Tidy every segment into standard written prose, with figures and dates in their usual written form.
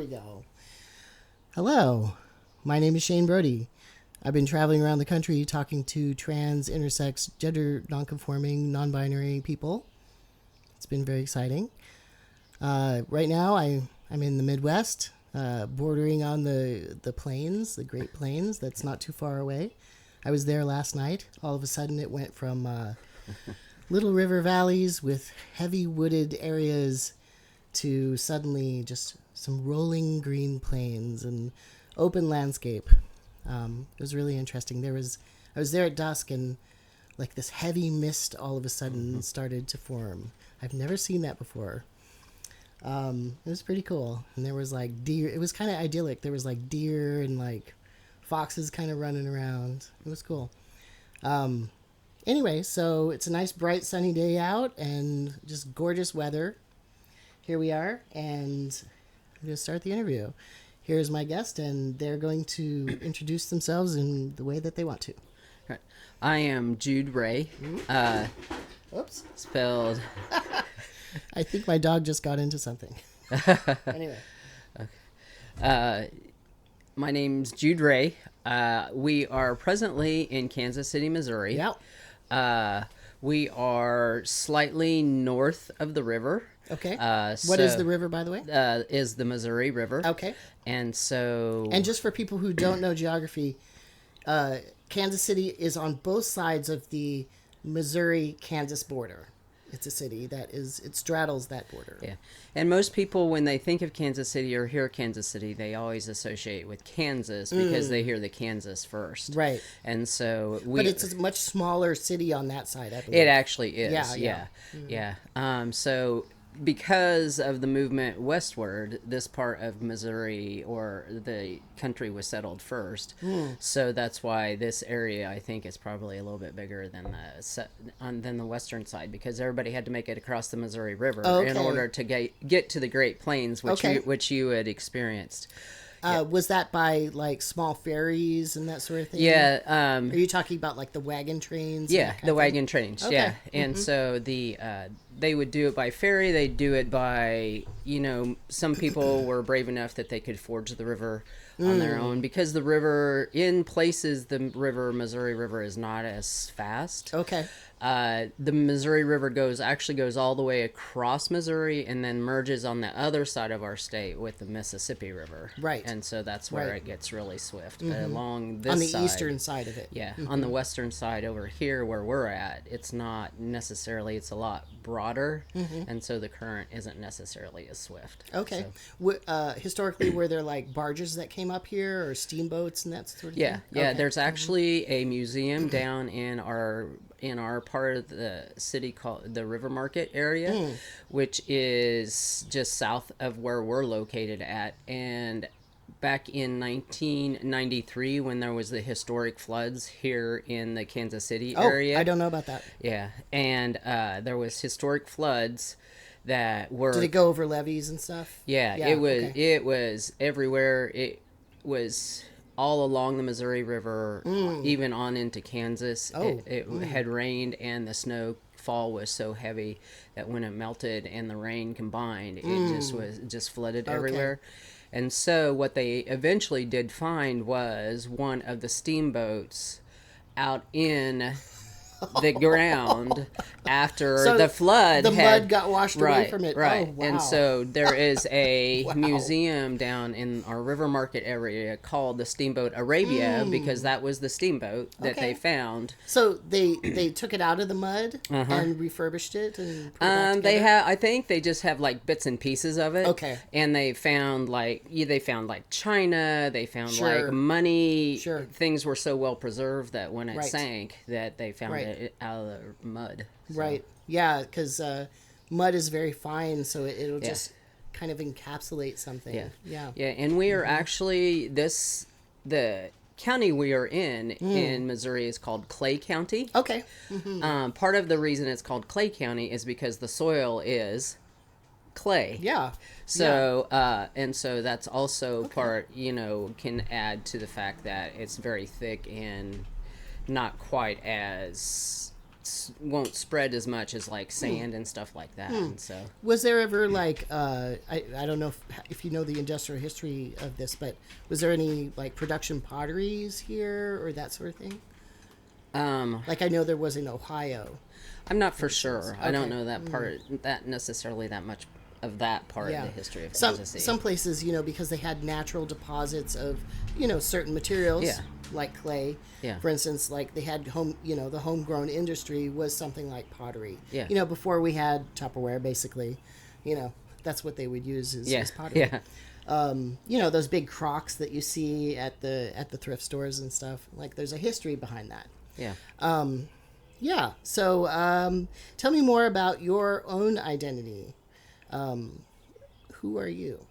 we go. Hello, my name is Shane Brodie. I've been traveling around the country talking to trans, intersex, gender nonconforming, non-binary people. It's been very exciting. Right now, I'm in the Midwest, bordering on the plains, the Great Plains. That's not too far away. I was there last night. All of a sudden, it went from little river valleys with heavy wooded areas to suddenly just some rolling green plains and open landscape. It was really interesting. I was there at dusk, and like this heavy mist all of a sudden started to form. I've never seen that before. It was pretty cool. And there was like deer. It was kind of idyllic. There was like deer and like foxes kind of running around. It was cool. Anyway, so it's a nice bright sunny day out and just gorgeous weather. Here we are, and I'm going to start the interview. Here's my guest, and they're going to introduce themselves in the way that they want to. Right. I am Jude Ray. Oops. Spelled. I think my dog just got into something. Anyway. Okay. My name's Jude Ray. We are presently in Kansas City, Missouri. Yeah. We are slightly north of the river. Okay. What is the river, by the way? Is the Missouri River. Okay. And so... And just for people who don't know geography, Kansas City is on both sides of the Missouri-Kansas border. It's a city it straddles that border. Yeah. And most people, when they think of Kansas City or hear Kansas City, they always associate with Kansas because they hear the Kansas first. Right. And so But it's a much smaller city on that side, I believe. It actually is. Yeah. Yeah. So because of the movement westward, this part of Missouri or the country was settled first. So that's why this area, I think, is probably a little bit bigger than the western side, because everybody had to make it across the Missouri River in order to get to the Great Plains, which you had experienced. Was that by like small ferries and that sort of thing? Yeah. Are you talking about like the wagon trains? Yeah, the wagon trains. Okay. Yeah. And so they would do it by ferry. They'd do it by, some people were brave enough that they could forge the river on their own, because the river, in places, Missouri River is not as fast. Okay. The Missouri River actually goes all the way across Missouri and then merges on the other side of our state with the Mississippi River. Right. And so that's where it gets really swift. But along this on the side, eastern side of it. Yeah. On the western side over here where we're at, it's not necessarily, it's a lot broader. And so the current isn't necessarily as swift. Okay. So. Historically, were there like barges that came up here or steamboats and that sort of thing? Yeah. Okay. There's actually a museum down in our part of the city called the River Market area, which is just south of where we're located at. And back in 1993, when there was the historic floods here in the Kansas City area. I don't know about that. Yeah. And there was historic floods that were... Did it go over levees and stuff? Yeah. It was everywhere. It was... all along the Missouri River, even on into Kansas. It had rained, and the snowfall was so heavy that when it melted and the rain combined, it just flooded everywhere. And so what they eventually did find was one of the steamboats out in the ground after the flood. The mud got washed away from it. Right. Oh, wow. And so there is a museum down in our River Market area called the Steamboat Arabia, because that was the steamboat that they found. So they took it out of the mud and refurbished it and put it back together? I think they just have like bits and pieces of it. Okay. And they found like china, they found like money. Sure. Things were so well preserved that when it sank that they found it out of the mud. So. Right. Yeah, because mud is very fine, so it'll just kind of encapsulate something. Yeah. And we are actually the county we are in Missouri is called Clay County. Okay. Part of the reason it's called Clay County is because the soil is clay. Yeah. So and so that's also part, can add to the fact that it's very thick and not quite as won't spread as much as like sand and stuff like that. And so Was there ever like I don't know if you know the industrial history of this, but was there any like production potteries here or that sort of thing? Like I know there was in Ohio. I'm not for sure. Okay. I don't know that part, that necessarily that much of that part of the history of Kansas City. Some places, because they had natural deposits of, certain materials, like clay. Yeah. For instance, like they had the homegrown industry was something like pottery. Yeah. Before we had Tupperware, basically, that's what they would use as pottery. Yeah. Those big crocks that you see at the thrift stores and stuff. Like there's a history behind that. Yeah. Yeah. So tell me more about your own identity. Who are you?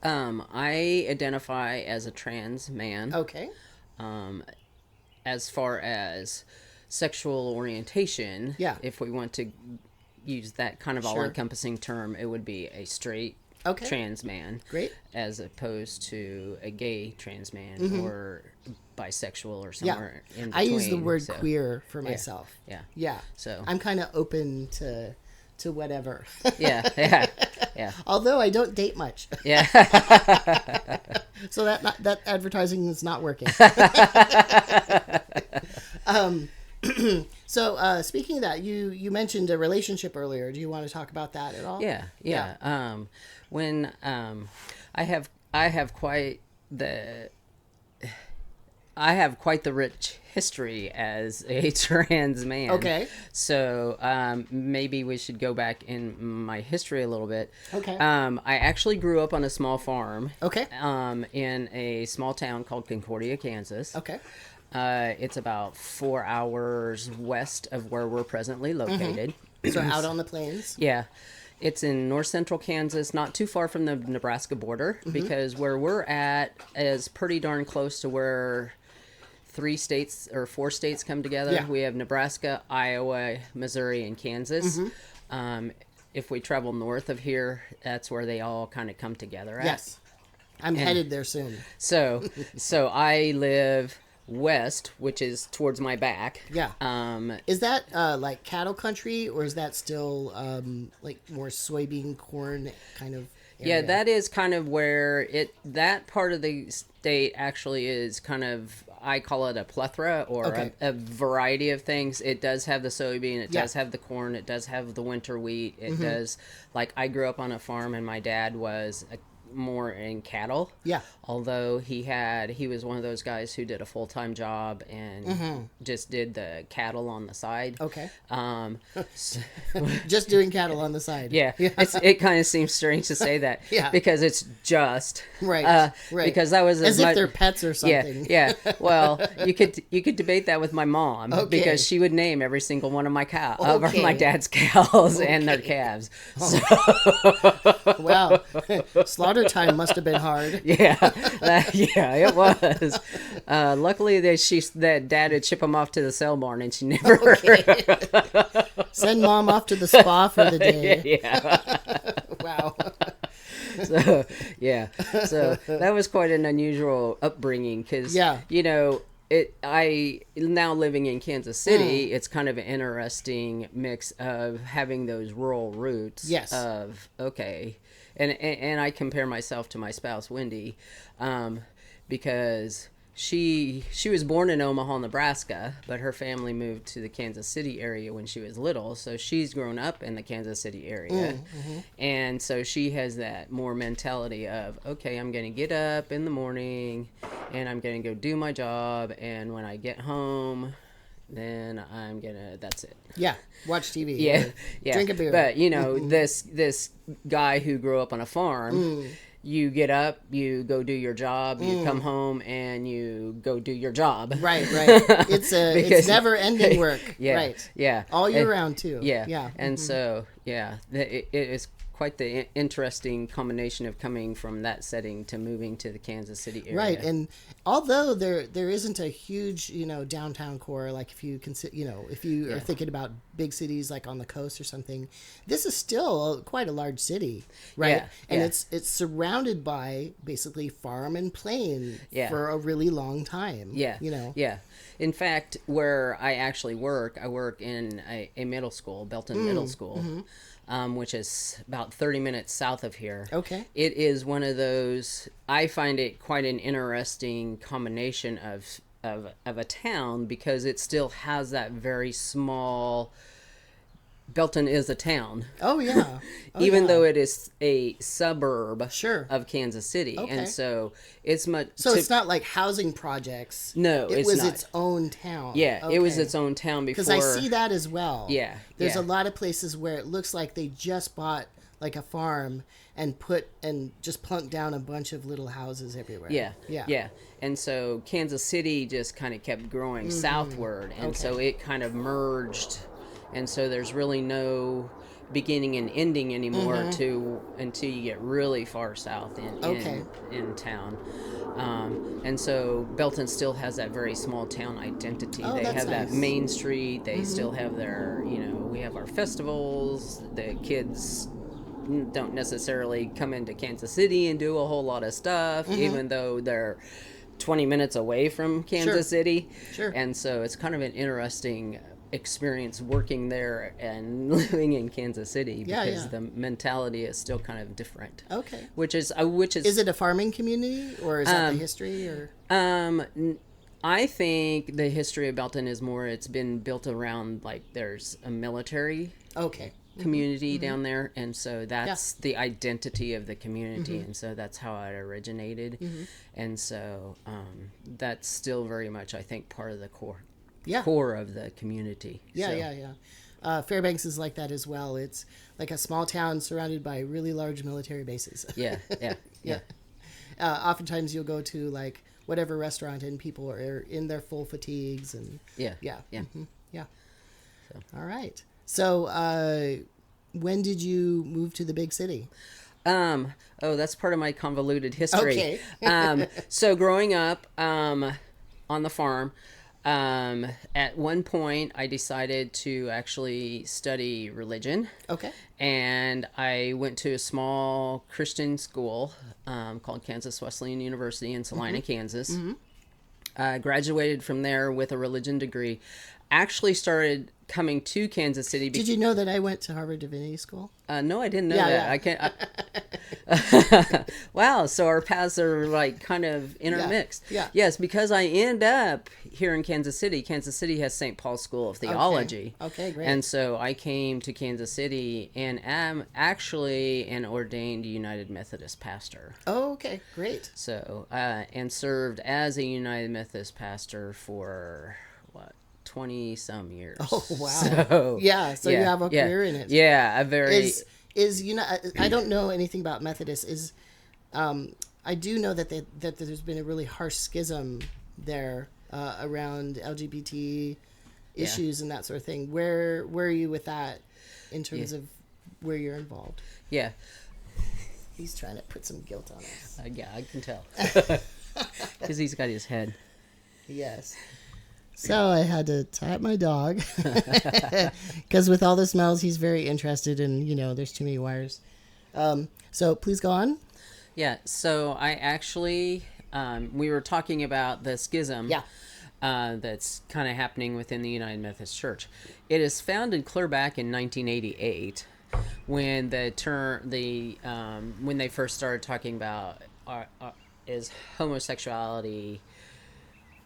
I identify as a trans man. Okay. As far as sexual orientation, if we want to use that kind of all-encompassing term, it would be a straight trans man. Great. As opposed to a gay trans man or bisexual or somewhere in between. I use the word queer for myself. Yeah. So I'm kind of open to whatever. Yeah. Although I don't date much. Yeah. So that advertising is not working. So speaking of that, you mentioned a relationship earlier. Do you want to talk about that at all? Yeah. When I have quite the rich history as a trans man. Okay. So maybe we should go back in my history a little bit. Okay. I actually grew up on a small farm. Okay. In a small town called Concordia, Kansas. Okay. It's about 4 hours west of where we're presently located. So out on the plains. Yeah. It's in north central Kansas, not too far from the Nebraska border, because where we're at is pretty darn close to where 4 states come together. Yeah. We have Nebraska, Iowa, Missouri, and Kansas. If we travel north of here, that's where they all kind of come together at. Yes. I'm headed there soon. So I live west, which is towards my back. Yeah. Is that like cattle country, or is that still like more soybean, corn kind of area? Yeah, that is kind of where that part of the state actually is kind of, I call it a plethora or a variety of things. It does have the soybean, it does have the corn, it does have the winter wheat, it does, like I grew up on a farm and my dad was more in cattle. Yeah. Although he was one of those guys who did a full-time job and just did the cattle on the side. Okay. Just doing cattle on the side. Yeah. It kind of seems strange to say that. Yeah. Because it's just right. Because that was as if they're pets or something. Yeah. Well, you could debate that with my mom because she would name every single one of my of my dad's cows and their calves. So. Wow. Slaughter time must have been hard. Yeah, it was. Luckily, that Dad would ship them off to the sale barn, and she never. Send Mom off to the spa for the day. Yeah. Wow. So that was quite an unusual upbringing because I now living in Kansas City, it's kind of an interesting mix of having those rural roots. Yes. And I compare myself to my spouse, Wendy, because she was born in Omaha, Nebraska, but her family moved to the Kansas City area when she was little. So she's grown up in the Kansas City area. And so she has that more mentality of, okay, I'm going to get up in the morning and I'm going to go do my job. And when I get home, then that's it. Yeah. Watch TV. Yeah. Drink a beer. But, this guy who grew up on a farm, you get up, you go do your job, you come home, and you go do your job. Right. It's never-ending work. Yeah. Right. Yeah. All year round, too. Yeah. And so, it is quite the interesting combination of coming from that setting to moving to the Kansas City area. Right, and although there isn't a huge downtown core, like if you consider if you are thinking about big cities like on the coast or something, this is still quite a large city, right? And it's surrounded by basically farm and plain for a really long time. Yeah. In fact, where I actually work, I work in a middle school, Belton Middle School, which is about 30 minutes south of here. Okay. It is one of those, I find it quite an interesting combination of a town, because it still has that very small, Belton is a town. Oh, yeah. Even though it is a suburb Sure. of Kansas City. Okay. And so it's much... So it's not like housing projects. No, it it's was not. its own town. Yeah, it was its own town before. Because I see that as well. Yeah. There's yeah. a lot of places where it looks like they just bought like a farm and just plunked down a bunch of little houses everywhere. Yeah. And so Kansas City just kind of kept growing southward. And so it kind of merged. And so there's really no beginning and ending anymore until you get really far south in town. And so Belton still has that very small town identity. They have that main street. They still have their, we have our festivals. The kids don't necessarily come into Kansas City and do a whole lot of stuff, even though they're 20 minutes away from Kansas City. Sure. And so it's kind of an interesting experience working there and living in Kansas City, because the mentality is still kind of different. Okay. Which is Is it a farming community, or is that the history, or? I think the history of Belton is more, it's been built around, like, there's a military community down there, and so that's the identity of the community, and so that's how it originated. And so that's still very much, I think, part of the core of the community. Fairbanks is like that as well. It's like a small town surrounded by really large military bases. Yeah. Oftentimes you'll go to like whatever restaurant and people are in their full fatigues and yeah. So. All right. So when did you move to the big city? That's part of my convoluted history. Okay. So growing up on the farm, at one point I decided to actually study religion. Okay. And I went to a small Christian school called Kansas Wesleyan University in Salina, Kansas. Graduated from there with a religion degree. Actually started coming to Kansas City. Did you know that I went to Harvard Divinity School? No, I didn't know that. I can't. Wow. So our paths are like kind of intermixed. Yeah. Yes, because I end up here in Kansas City. Kansas City has St. Paul's School of Theology. Okay, great. And so I came to Kansas City and am actually an ordained United Methodist pastor. Oh, okay, great. So, and served as a United Methodist pastor for 20 some years. Oh, wow. So you have a career in it. Yeah, a very I don't know anything about Methodists. I do know that that there's been a really harsh schism there around LGBT issues and that sort of thing. Where are you with that in terms of where you're involved? Yeah. He's trying to put some guilt on us. Yeah, I can tell. Because he's got his head. Yes. So I had to tie up my dog because with all the smells, he's very interested in, there's too many wires. So please go on. Yeah. So I actually, we were talking about the schism that's kind of happening within the United Methodist Church. It is founded clear back in 1988 when when they first started talking about is homosexuality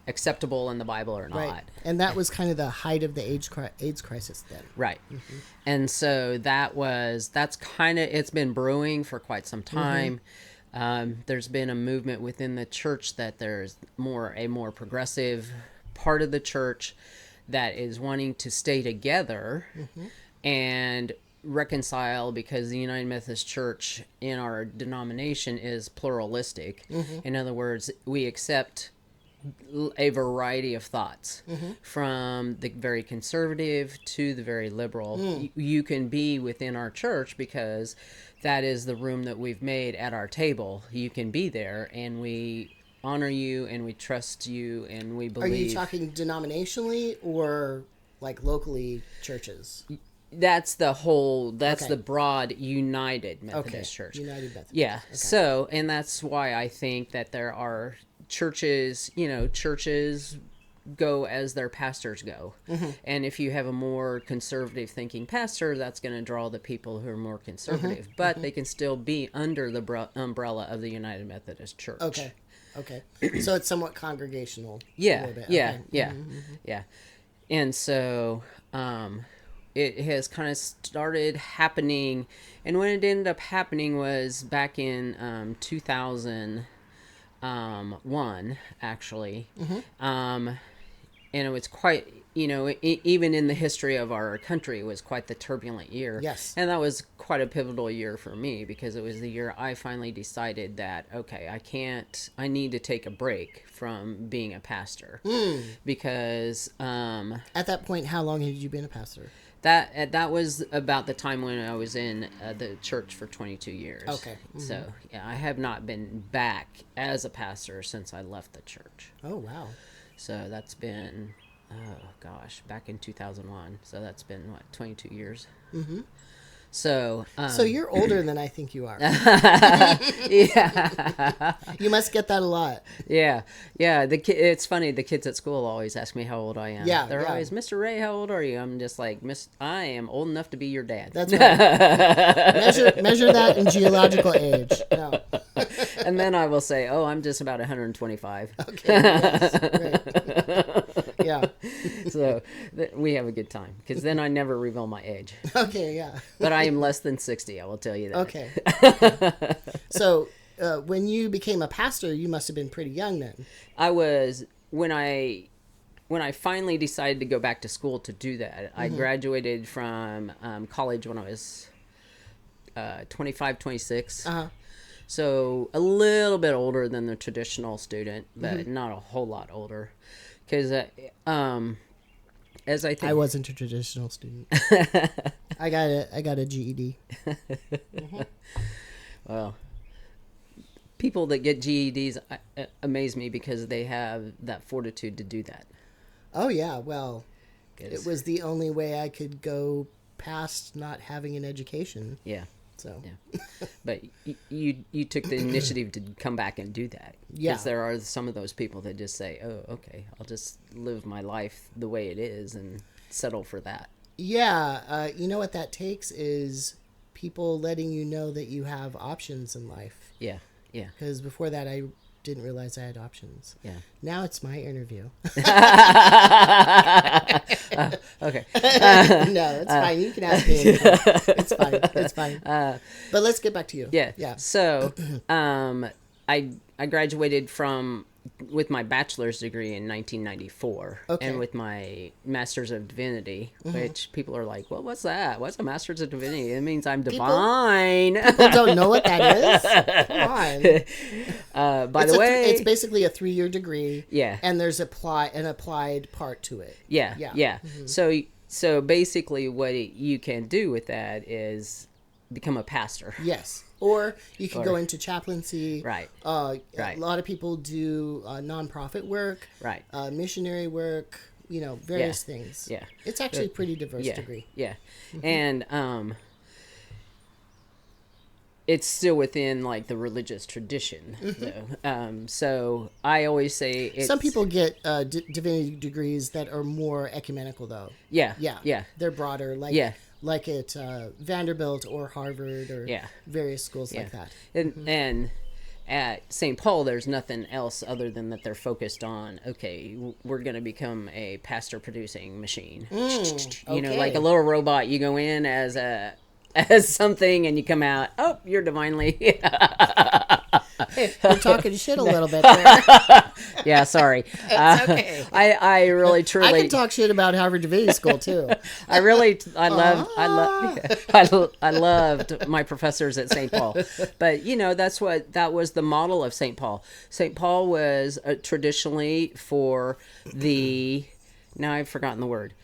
acceptable in the Bible or not. Right. And that was kind of the height of the AIDS crisis then. Right. And so it's been brewing for quite some time. There's been a movement within the church that there's a more progressive part of the church that is wanting to stay together and reconcile, because the United Methodist Church in our denomination is pluralistic. In other words, we accept a variety of thoughts from the very conservative to the very liberal. You can be within our church because that is the room that we've made at our table. You can be there, and we honor you and we trust you and we believe. Are you talking denominationally or like locally churches? That's the broad United Methodist Church. United Methodist. Yeah. Okay. So, and that's why I think that there are churches go as their pastors go. And if you have a more conservative thinking pastor, that's going to draw the people who are more conservative, but they can still be under the umbrella of the United Methodist Church. Okay. So it's somewhat congregational. Yeah. A little bit. Yeah. Okay. Yeah. Yeah. And so, it has kind of started happening, and when it ended up happening was back in 2001, actually. And it was quite, even in the history of our country, it was quite the turbulent year. Yes. And that was quite a pivotal year for me, because it was the year I finally decided that, okay, I need to take a break from being a pastor. Because at that point, how long had you been a pastor? that was about the time when I was in the church for 22 years. Okay. So, yeah, I have not been back as a pastor since I left the church. Oh, wow. So that's been, back in 2001. So that's been, 22 years? So you're older than I think you are. Yeah. You must get that a lot. Yeah. It's funny. The kids at school always ask me how old I am. Yeah. They're always, Mr. Ray, how old are you? I'm just like, I am old enough to be your dad. That's right. measure that in geological age. No. And then I will say, I'm just about 125. Okay. Yes. Right. Yeah. So we have a good time, because then I never reveal my age. Okay. Yeah. But I am less than 60, I will tell you that. Okay. So when you became a pastor, you must have been pretty young then. I was, when I finally decided to go back to school to do that, I graduated from college when I was 25, 26. So a little bit older than the traditional student, but not a whole lot older. Because as I think, I wasn't a traditional student. I got a GED. Well, people that get GEDs amaze me, because they have that fortitude to do that. Oh yeah, well, it was the only way I could go past not having an education. Yeah. So, yeah. But you took the initiative to come back and do that. Yeah. Because there are some of those people that just say, "Oh, okay, I'll just live my life the way it is and settle for that." Yeah, you know what that takes is people letting you know that you have options in life. Yeah. Because before that, I didn't realize I had options. Yeah. Now it's my interview. Okay. No, it's fine. You can ask me anything. It's fine. But let's get back to you. Yeah. So, I graduated with my bachelor's degree in 1994, and with my master's of divinity, which people are like, "Well, what's that? What's a master's of divinity?" It means I'm divine. People don't know what that is. Come on. By the way, it's basically a 3-year degree. Yeah. And there's an applied part to it. Yeah. So basically, what you can do with that is become a pastor. Yes. Or you can go into chaplaincy. Right. A lot of people do nonprofit work. Right. Missionary work. Various things. Yeah. It's actually a pretty diverse degree. Yeah. And it's still within like the religious tradition, though. So I always say some people get divinity degrees that are more ecumenical, though. Yeah. They're broader. Like at Vanderbilt or Harvard or various schools like that. And at St. Paul, there's nothing else other than that they're focused on, okay, we're going to become a pastor-producing machine. Like a little robot. You go in as something and you come out, you're divinely... Hey, you're talking shit a little bit there. Yeah, sorry. It's okay. I really truly. I can talk shit about Harvard Divinity School too. I loved my professors at St. Paul, but that was the model of St. Paul. St. Paul was traditionally for now I've forgotten the word.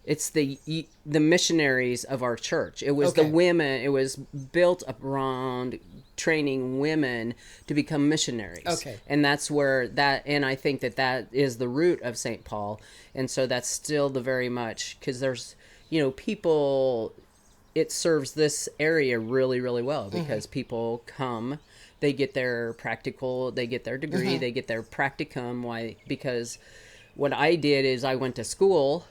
It's the missionaries of our church. It was the women. It was built around training women to become missionaries. Okay. And that's where and I think that is the root of St. Paul. And so that's still the very much, because there's, people, it serves this area really, really well, because people come, they get their practical, they get their degree, they get their practicum. Why? Because what I did is I went to school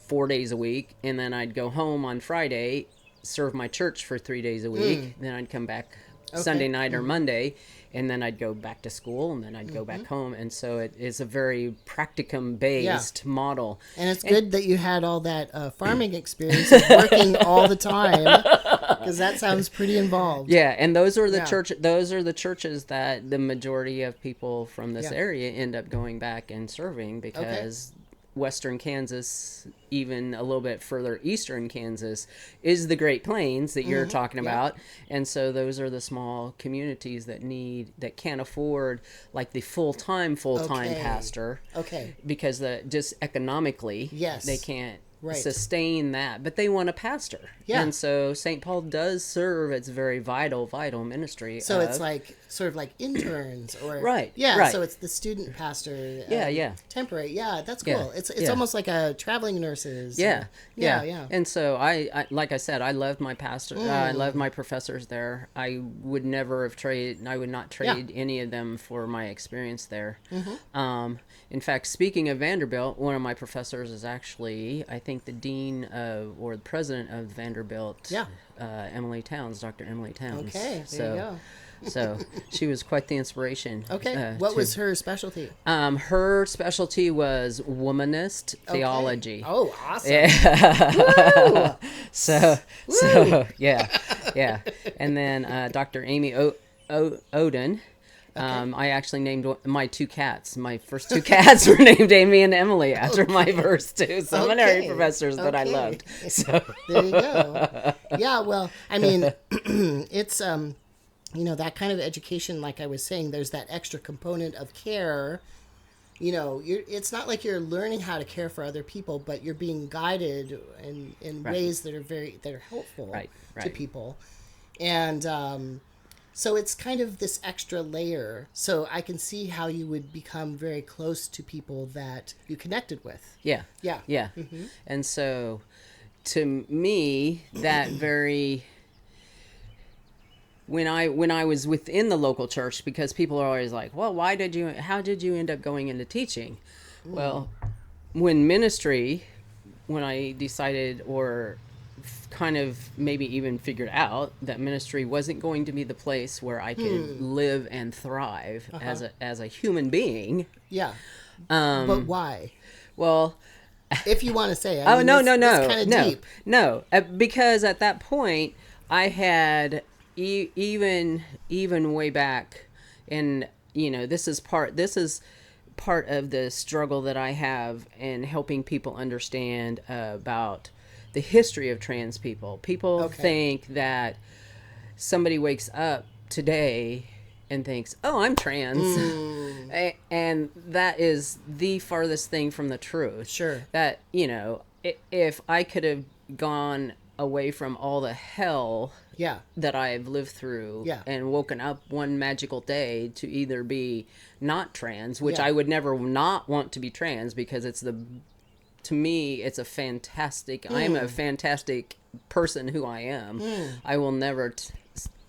4 days a week, and then I'd go home on Friday, serve my church for 3 days a week. Then I'd come back Sunday night or Monday, and then I'd go back to school, and then I'd go back home. And so it is a very practicum-based model. And it's good that you had all that farming experience of working all the time, because that sounds pretty involved. Yeah, and those are the those are the churches that the majority of people from this area end up going back and serving, because western Kansas, even a little bit further eastern Kansas, is the Great Plains that you're talking about. And so those are the small communities that can't afford like the full-time pastor. Because just economically, they can't sustain that, but they want a pastor. And so St. Paul does serve its very vital ministry. So it's like sort of like interns or so it's the student pastor. Temporary. That's cool. It's almost like a traveling nurses. And so I like I said, I loved my pastor. I loved my professors there. I would not trade any of them for my experience there. In fact, speaking of Vanderbilt, one of my professors is actually, I think, the dean or the president of Vanderbilt, Emily Towns, Dr. Emily Towns. There you go. So she was quite the inspiration. What was her specialty? Her specialty was womanist theology. Oh, awesome. Yeah. so yeah. And then Dr. Amy Oden. I actually named my two cats. My first two cats were named Amy and Emily after my first two seminary professors that I loved. So there you go. Yeah, well, I mean, it's that kind of education, like I was saying, there's that extra component of care. It's not like you're learning how to care for other people, but you're being guided in ways that are helpful to people. And so it's kind of this extra layer. So I can see how you would become very close to people that you connected with. Yeah. And so to me, that very... When I was within the local church, because people are always like, well, how did you end up going into teaching? Well, when I decided, or kind of maybe even figured out that ministry wasn't going to be the place where I could live and thrive as a human being. Yeah. But why? Well, if you want to say, no, because at that point I had even way back, and this is part of the struggle that I have in helping people understand about the history of trans people. People think that somebody wakes up today and thinks, oh, I'm trans. And that is the farthest thing from the truth. Sure. That, if I could have gone away from all the hell that I've lived through and woken up one magical day to either be not trans, which I would never not want to be trans, because to me, it's a fantastic, I'm a fantastic person who I am. I will never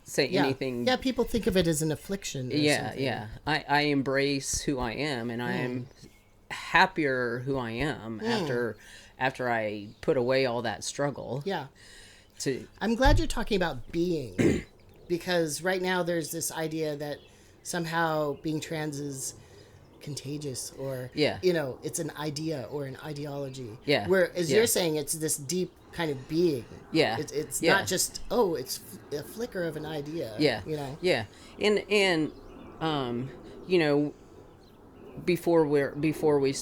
say anything. Yeah, people think of it as an affliction. Yeah. I embrace who I am, and I am happier who I am after I put away all that struggle. Yeah. I'm glad you're talking about being, because right now there's this idea that somehow being trans is contagious, or it's an idea or an ideology. Whereas you're saying it's this deep kind of being. It's not just it's a flicker of an idea. And before we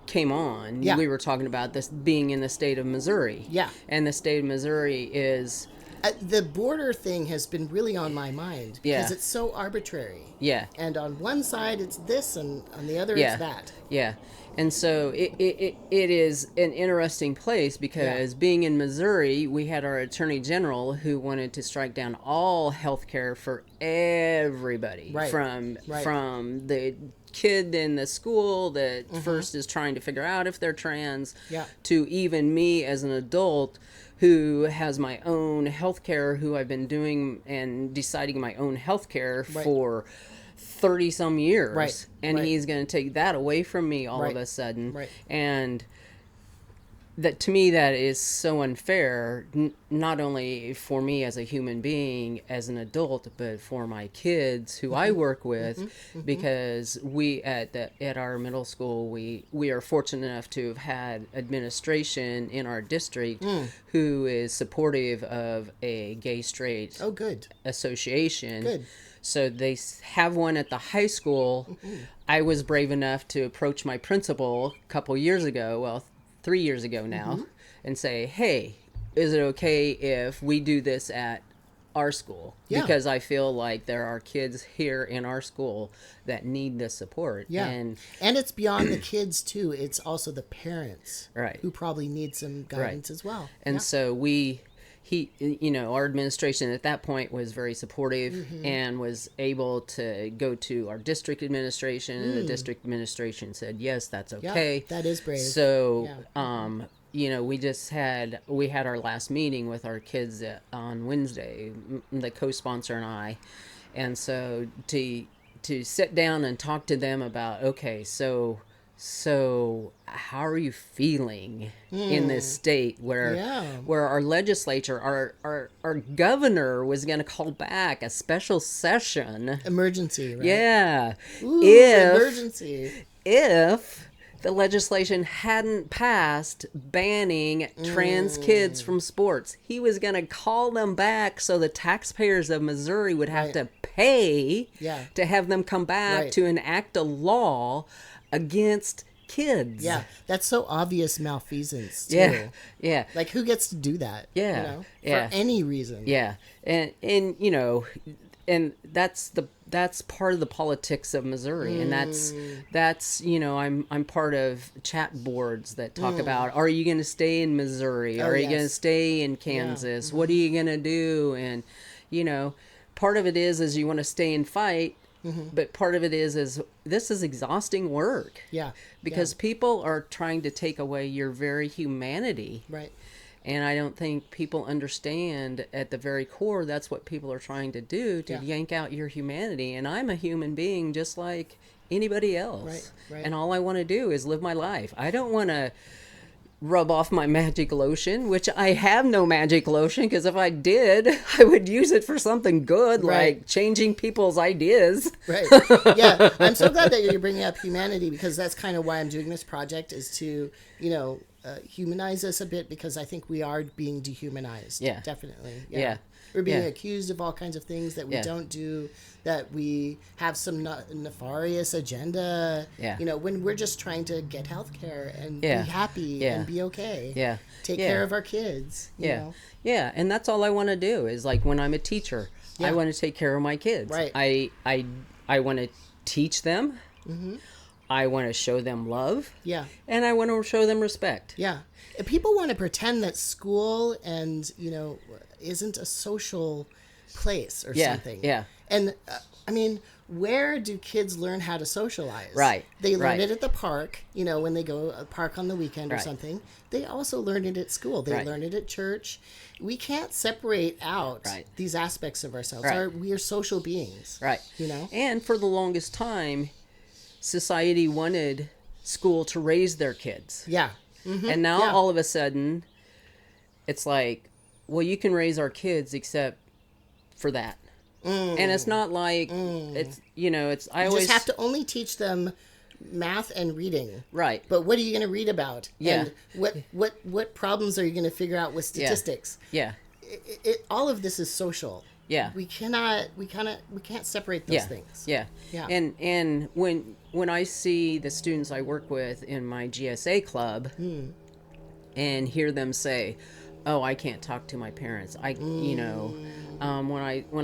came on, we were talking about this being in the state of Missouri. And the state of Missouri is... the border thing has been really on my mind, because it's so arbitrary. And on one side it's this, and on the other it's that. And so it is an interesting place, because being in Missouri, we had our attorney general who wanted to strike down all health care for everybody, from the kid in the school that first is trying to figure out if they're trans, to even me as an adult who has my own health care, who I've been doing and deciding my own health care for 30 some years, Right. and Right. he's going to take that away from me all Right. of a sudden. Right. And that, to me, that is so unfair, not only for me as a human being, as an adult, but for my kids who I work with, because we at our middle school, we are fortunate enough to have had administration in our district who is supportive of a gay straight Oh, good. association. Good. So they have one at the high school. I was brave enough to approach my principal a couple years ago, well, 3 years ago now, and say, hey, is it okay if we do this at our school? Yeah. Because I feel like there are kids here in our school that need the support. Yeah. And it's beyond the kids, too. It's also the parents Right. who probably need some guidance as well. And so our administration at that point was very supportive and was able to go to our district administration, and the district administration said, yes, that's okay. Yeah, that is brave. So, we had our last meeting with our kids on Wednesday, the co-sponsor and I. And so to sit down and talk to them about, okay, so how are you feeling in this state where our legislature, our governor was going to call back a special session. Emergency, right? Yeah. Ooh, emergency. If the legislation hadn't passed banning trans kids from sports, he was going to call them back so the taxpayers of Missouri would have to pay to have them come back to enact a law against kids. Yeah, that's so obvious malfeasance too. Yeah, yeah. Like, who gets to do that? Yeah, for any reason. Yeah, and and that's part of the politics of Missouri, and that's I'm part of chat boards that talk about, are you going to stay in Missouri? Are you going to stay in Kansas? What are you going to do? And part of it is you want to stay and fight. But part of it is this is exhausting work. Yeah. Because people are trying to take away your very humanity. Right. And I don't think people understand at the very core that's what people are trying to do, to yank out your humanity. And I'm a human being just like anybody else. Right. And all I want to do is live my life. I don't want to rub off my magic lotion, which I have no magic lotion, because if I did, I would use it for something good, like changing people's ideas. Right. Yeah. I'm so glad that you're bringing up humanity, because that's kind of why I'm doing this project, is to, humanize us a bit, because I think we are being dehumanized. Yeah. Definitely. Yeah. We're being accused of all kinds of things that we don't do, that we have some nefarious agenda. Yeah. When we're just trying to get health care and be happy and be okay. Yeah. Take care of our kids. You know? Yeah. And that's all I want to do is, like, when I'm a teacher, I want to take care of my kids. Right. I want to teach them. I want to show them love. Yeah. And I want to show them respect. Yeah. And people want to pretend that school and, isn't a social place or something. Yeah. And where do kids learn how to socialize? Right. They learn it at the park, when they go park on the weekend or something. They also learn it at school. They learn it at church. We can't separate out these aspects of ourselves. We are social beings. Right. And for the longest time, society wanted school to raise their kids. Yeah. And now all of a sudden, it's like, well, you can raise our kids except for that. And it's not like it's I always just have to only teach them math and reading. Right. But what are you going to read about? Yeah. And what problems are you going to figure out with statistics? Yeah. All of this is social. Yeah. We can't separate those things. Yeah. Yeah. And when I see the students I work with in my GSA club and hear them say, "Oh, I can't talk to my parents." When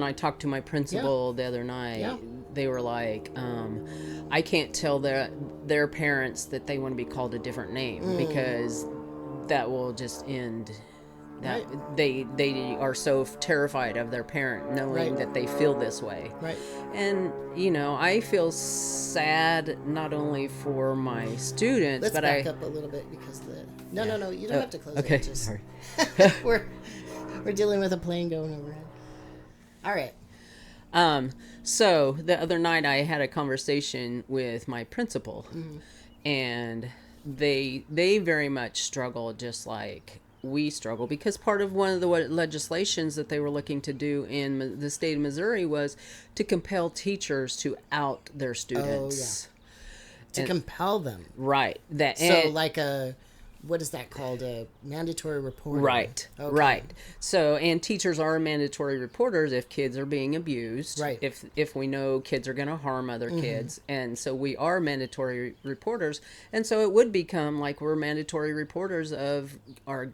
I talked to my principal the other night, they were like, I can't tell their parents that they want to be called a different name, because that will just end. That they are so terrified of their parent knowing that they feel this way. Right. And I feel sad not only for my students, Let's but back up a little bit, because no, you don't have to close it. Just, sorry. we're dealing with a plane going overhead. All right. So the other night I had a conversation with my principal, and they very much struggle just like we struggle, because part of one of the legislations that they were looking to do in the state of Missouri was to compel teachers to out their students. To compel them. Right. So like what is that called? A mandatory reporter. Right. Okay. Right. So, and teachers are mandatory reporters if kids are being abused. Right. If we know kids are going to harm other kids, and so we are mandatory reporters, and so it would become like we're mandatory reporters of our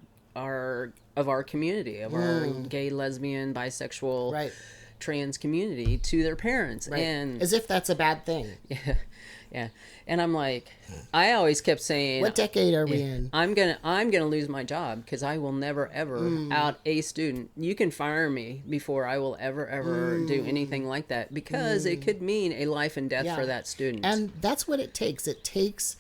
community, of our gay, lesbian, bisexual, right, trans community to their parents, right. And as if that's a bad thing. Yeah. And I'm like, I always kept saying, what decade are we in? I'm gonna lose my job, because I will never ever out a student. You can fire me before I will ever do anything like that, because it could mean a life and death for that student. And that's what it takes. It takes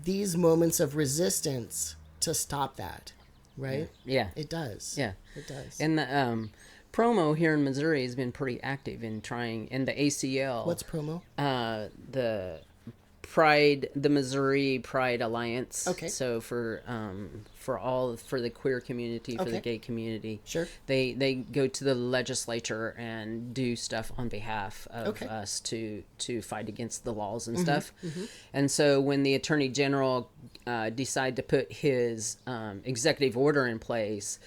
these moments of resistance to stop that, right? Yeah. It does. Yeah. It does. And the promo here in Missouri has been pretty active in trying, and the ACL. What's promo? The Missouri Pride Alliance. Okay. So for the queer community, for the gay community, sure, they go to the legislature and do stuff on behalf of us to fight against the laws and stuff. And so when the Attorney General decided to put his executive order in place,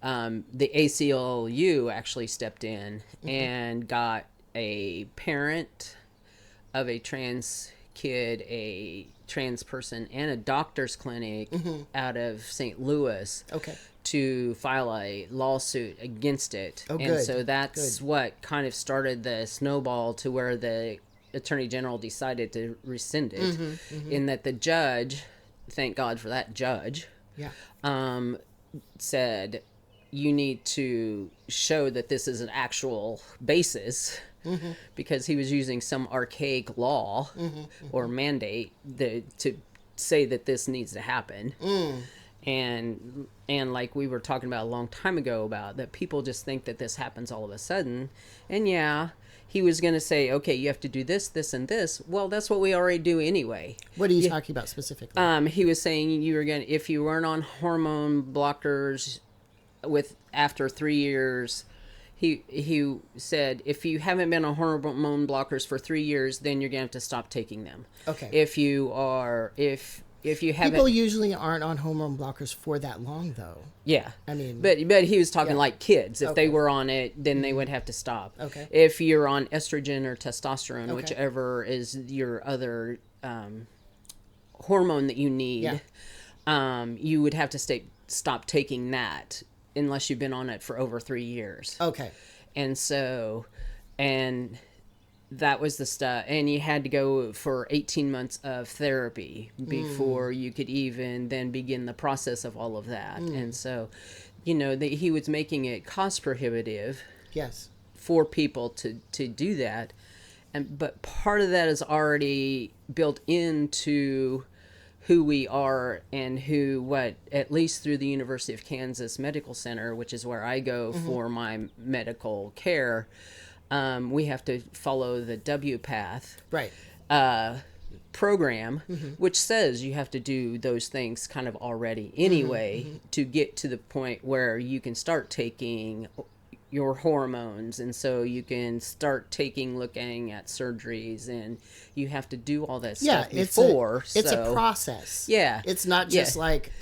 the ACLU actually stepped in and got a parent of a trans kid, a trans person, and a doctor's clinic out of St. Louis to file a lawsuit against it. And so that's what kind of started the snowball to where the Attorney General decided to rescind it, in that the judge, thank God for that judge, said, you need to show that this is an actual basis, because he was using some archaic law or mandate to say that this needs to happen. And like we were talking about a long time ago, about that people just think that this happens all of a sudden. And he was going to say, okay, you have to do this, this, and this. Well, that's what we already do anyway. What are you talking about specifically? He was saying if you weren't on hormone blockers after 3 years, he said, if you haven't been on hormone blockers for 3 years, then you're gonna have to stop taking them. Okay. If you haven't, people usually aren't on hormone blockers for that long, though. Yeah. I mean, but he was talking like kids. If they were on it, then they would have to stop. Okay. If you're on estrogen or testosterone, whichever is your other hormone that you need, you would have to stop taking that unless you've been on it for over 3 years. Okay. And so, and that was the stuff. And you had to go for 18 months of therapy before you could even then begin the process of all of that. And so, he was making it cost prohibitive. Yes. For people to do that. But part of that is already built into who we are, and at least through the University of Kansas Medical Center, which is where I go for my medical care, we have to follow the WPATH program, which says you have to do those things kind of already anyway to get to the point where you can start taking your hormones, and so you can start looking at surgeries, and you have to do all that stuff before. It's a process. Yeah. It's not just like,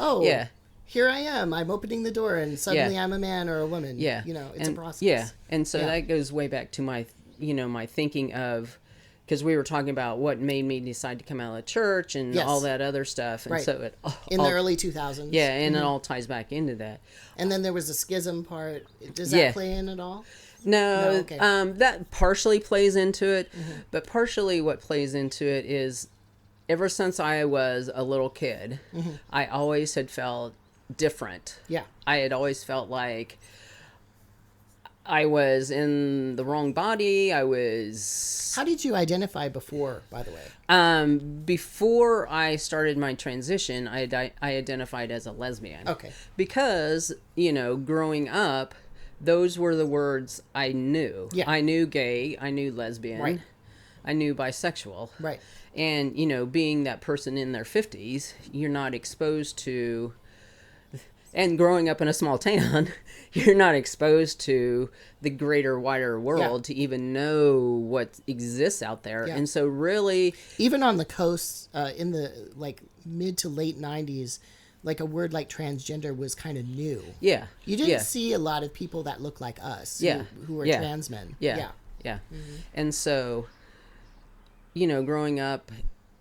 here I am, I'm opening the door, and suddenly I'm a man or a woman. Yeah. It's a process. Yeah. And so that goes way back to my, my thinking of, because we were talking about what made me decide to come out of the church and all that other stuff. And so it in the early 2000s. Yeah, and it all ties back into that. And then there was the schism part. Does that play in at all? No, okay. That partially plays into it, but partially what plays into it is, ever since I was a little kid, I always had felt different. Yeah. I had always felt like I was in the wrong body. How did you identify before, by the way? Before I started my transition, I identified as a lesbian. Okay. Because, growing up, those were the words I knew. Yeah. I knew gay, I knew lesbian, Right. I knew bisexual. Right. And, you know, being that person in their 50s, you're not exposed to, and growing up in a small town, you're not exposed to the greater, wider world to even know what exists out there. Yeah. And so really... Even on the coast, in the like mid to late 90s, like a word like transgender was kind of new. Yeah. You didn't see a lot of people that look like us who were trans men. Yeah. And so, you know, growing up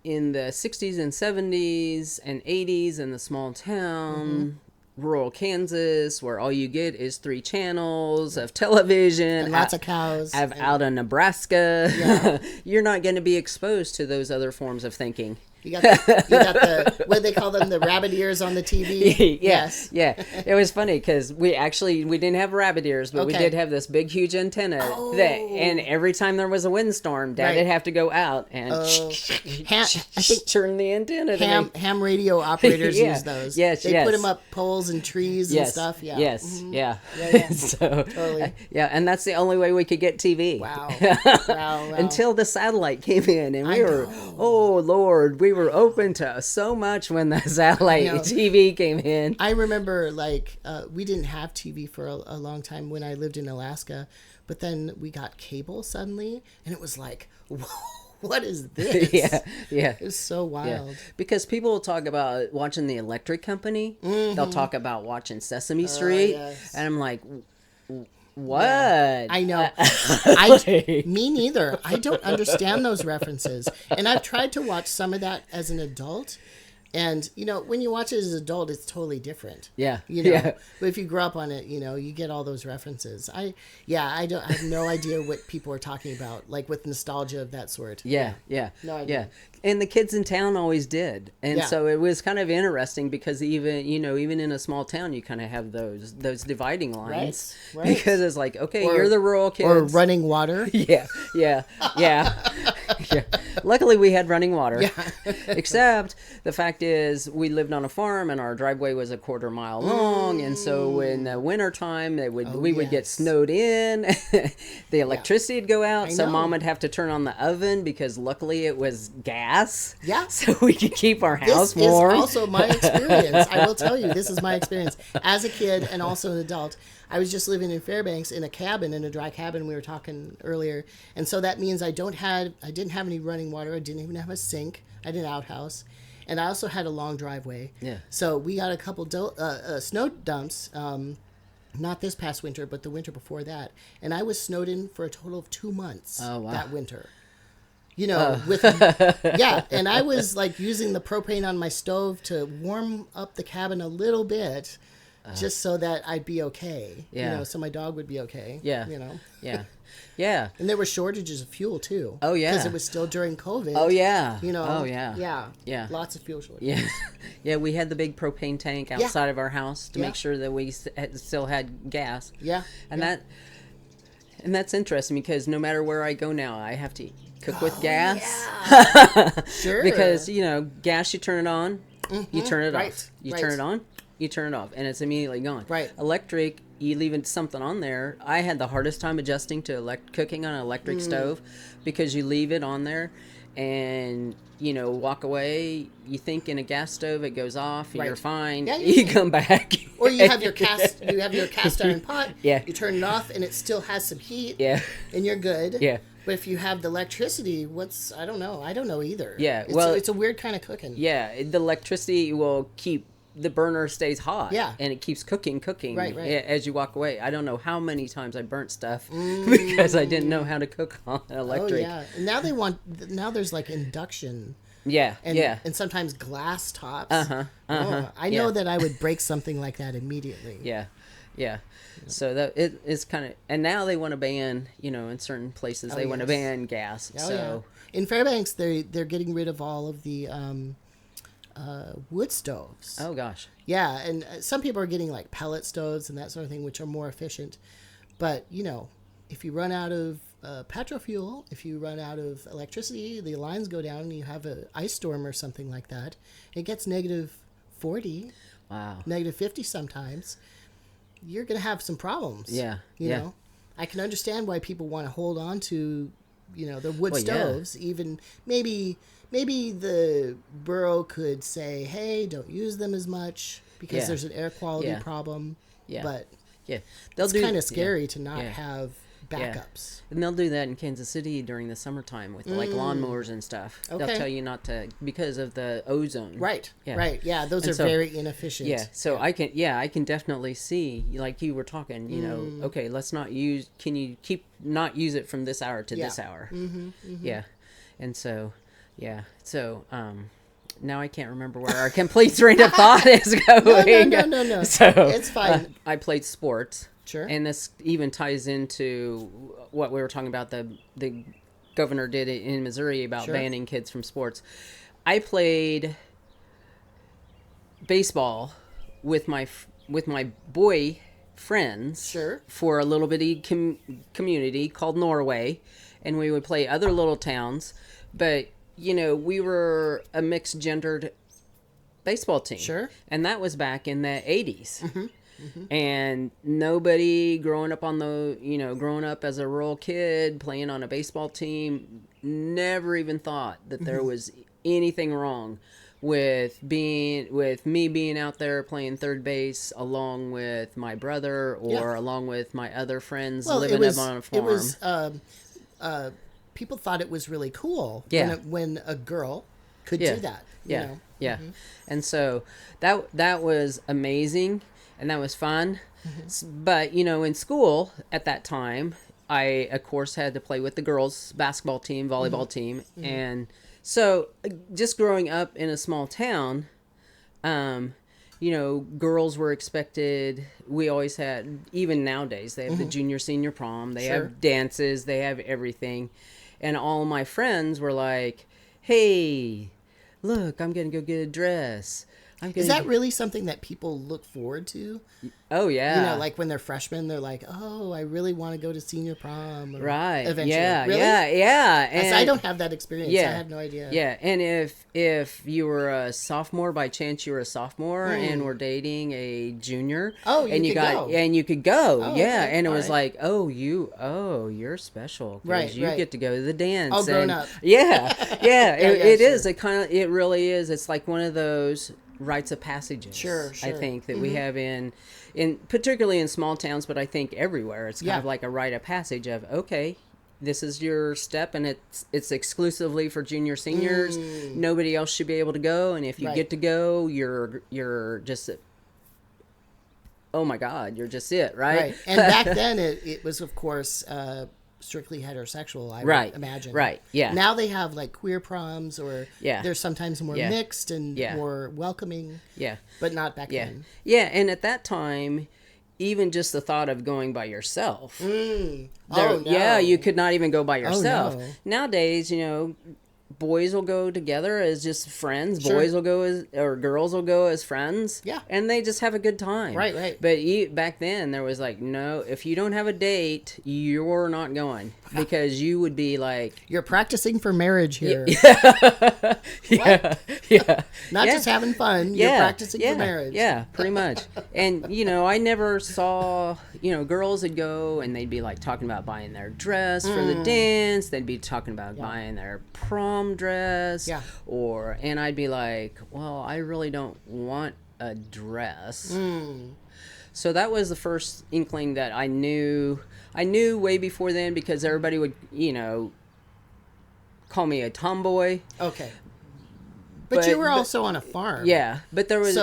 in the 60s and 70s and 80s in the small town, rural Kansas, where all you get is 3 channels of television. And lots of cows. Out of Nebraska. You're not going to be exposed to those other forms of thinking. You got the what do they call them, the rabbit ears on the TV? Yes. Yeah. It was funny because we didn't have rabbit ears, but we did have this big, huge antenna. And every time there was a windstorm, Dad would have to go out and I think turn the antenna. Ham radio operators use those. Yes, they put them up poles and trees and stuff. Yeah. Yes. Yeah. So totally. And that's the only way we could get TV. Wow. Until the satellite came in, and we were, oh Lord, we were open to so much when the satellite TV came in. I remember, like, we didn't have TV for a long time when I lived in Alaska, but then we got cable suddenly, and it was like, whoa, what is this? Yeah. It was so wild. Yeah. Because people will talk about watching the Electric Company. They'll talk about watching Sesame Street. And I'm like, what? Yeah, I know. Me neither. I don't understand those references. And I've tried to watch some of that as an adult. And, you know, when you watch it as an adult, it's totally different. Yeah. You know, but if you grow up on it, you know, you get all those references. I have no idea what people are talking about, like with nostalgia of that sort. Yeah. No idea. Yeah. And the kids in town always did. And so it was kind of interesting because even in a small town, you kind of have those dividing lines. Right. Because it's like, okay, you're the rural kids. Or running water. Yeah. Luckily, we had running water. Yeah. Except the fact is we lived on a farm and our driveway was a quarter mile long. And so in the wintertime, we would get snowed in. The electricity would go out. So Mom would have to turn on the oven because luckily it was gas. Yeah. So we could keep our house warm. This is also my experience. I will tell you, this is my experience. As a kid and also an adult, I was just living in Fairbanks in a dry cabin we were talking earlier. And so that means I didn't have any running water. I didn't even have a sink. I had an outhouse. And I also had a long driveway. Yeah. So we got a couple snow dumps, not this past winter, but the winter before that. And I was snowed in for a total of 2 months that winter. You know, and I was like using the propane on my stove to warm up the cabin a little bit, just so that I'd be okay. Yeah. You know, so my dog would be okay. Yeah. You know. Yeah. And there were shortages of fuel too. Oh yeah. Because it was still during COVID. Oh yeah. You know. Oh yeah. Yeah. Lots of fuel shortages. Yeah. We had the big propane tank outside of our house to make sure that we still had gas. Yeah. And that's interesting because no matter where I go now, I have to cook with gas. Yeah. Sure. Because, you know, gas, you turn it on, you turn it off. You Right. turn it on, you turn it off, and it's immediately gone. Right. Electric, you leave something on there. I had the hardest time adjusting to cooking on an electric stove because you leave it on there and, you know, walk away. You think in a gas stove it goes off, you're fine. Yeah, you come back. Or you have your cast iron pot. Yeah. You turn it off and it still has some heat. Yeah. And you're good. Yeah. But if you have the electricity, I don't know. I don't know either. Yeah. It's a weird kind of cooking. Yeah. The electricity will keep the burner stays hot. Yeah. And it keeps cooking right. as you walk away. I don't know how many times I burnt stuff because I didn't know how to cook on electric. Oh, yeah. And now there's like induction. Yeah. And sometimes glass tops. I know that I would break something like that immediately. Yeah. So that it is kind of, and now they want to ban, you know, in certain places they want to ban gas. In Fairbanks, they're getting rid of all of the wood stoves. Oh gosh. Yeah, and some people are getting like pellet stoves and that sort of thing, which are more efficient. But you know, if you run out of petrol fuel, if you run out of electricity, the lines go down, and you have an ice storm or something like that. It gets -40. Wow. -50 sometimes. you're going to have some problems. Yeah. You know, I can understand why people want to hold on to, you know, the wood stoves. Even maybe the borough could say, hey, don't use them as much because there's an air quality problem. Yeah. But it's kind of scary to not have backups. And they'll do that in Kansas City during the summertime with like lawnmowers and stuff. Okay. They'll tell you not to because of the ozone. Right. Yeah. Right. Yeah. Those are very inefficient. Yeah. So I can definitely see, like you were talking, you know, okay, let's not use, can you not use it from this hour to this hour? Yeah. And so, now I can't remember where our complete train of thought is going. No. So it's fine. I played sports. Sure. And this even ties into what we were talking about, the governor did in Missouri about banning kids from sports. I played baseball with my boy friends for a little bitty community called Norway, and we would play other little towns, but you know, we were a mixed gendered baseball team. Sure. And that was back in the 80s. And nobody growing up as a rural kid playing on a baseball team never even thought that there was anything wrong with me being out there playing third base along with my brother or along with my other friends living up on a farm. It was people thought it was really cool when a girl could do that. You know? And so that was amazing. And that was fun. But, you know, in school at that time, I, of course, had to play with the girls' basketball team, volleyball team. And so just growing up in a small town, you know, girls were expected. We always had, even nowadays, they have the junior, senior prom. They have dances. They have everything. And all my friends were like, hey, look, I'm going to go get a dress. Is that really something that people look forward to? Oh, yeah. You know, like when they're freshmen, they're like, oh, I really want to go to senior prom. Right. Eventually. Yeah, really? yeah. And I don't have that experience. I have no idea. Yeah, and if you were a sophomore, by chance you were a sophomore and were dating a junior. Oh, and you could go. Oh, yeah, okay. and it was like, you're special. Right, you get to go to the dance. All grown up. Yeah, it is. It really is. It's like one of those rites of passages. Sure. I think that we have in particularly in small towns, but I think everywhere it's kind of like a rite of passage of, okay, this is your step and it's exclusively for junior seniors. Nobody else should be able to go, and if you get to go, you're just, oh my God, you're just it, right? And back then it was, of course, strictly heterosexual, I would imagine. Right, yeah. Now they have like queer proms, or they're sometimes more mixed and more welcoming. Yeah. But not back then. Yeah, and at that time, even just the thought of going by yourself. Yeah, you could not even go by yourself. Oh, no. Nowadays, you know, boys will go together as just friends. Sure. Boys will go or girls will go as friends. Yeah. And they just have a good time. Right. But back then, there was like, no, if you don't have a date, you're not going. Because you would be like... You're practicing for marriage here. Yeah. Not just having fun. You're practicing for marriage. Yeah, pretty much. And, you know, I never saw... You know, girls would go and they'd be like talking about buying their dress for the dance. They'd be talking about buying their prom dress. Yeah. And I'd be like, well, I really don't want a dress. So that was the first inkling that I knew way before then, because everybody would, you know, call me a tomboy. Okay. But you were also on a farm. Yeah. But there was,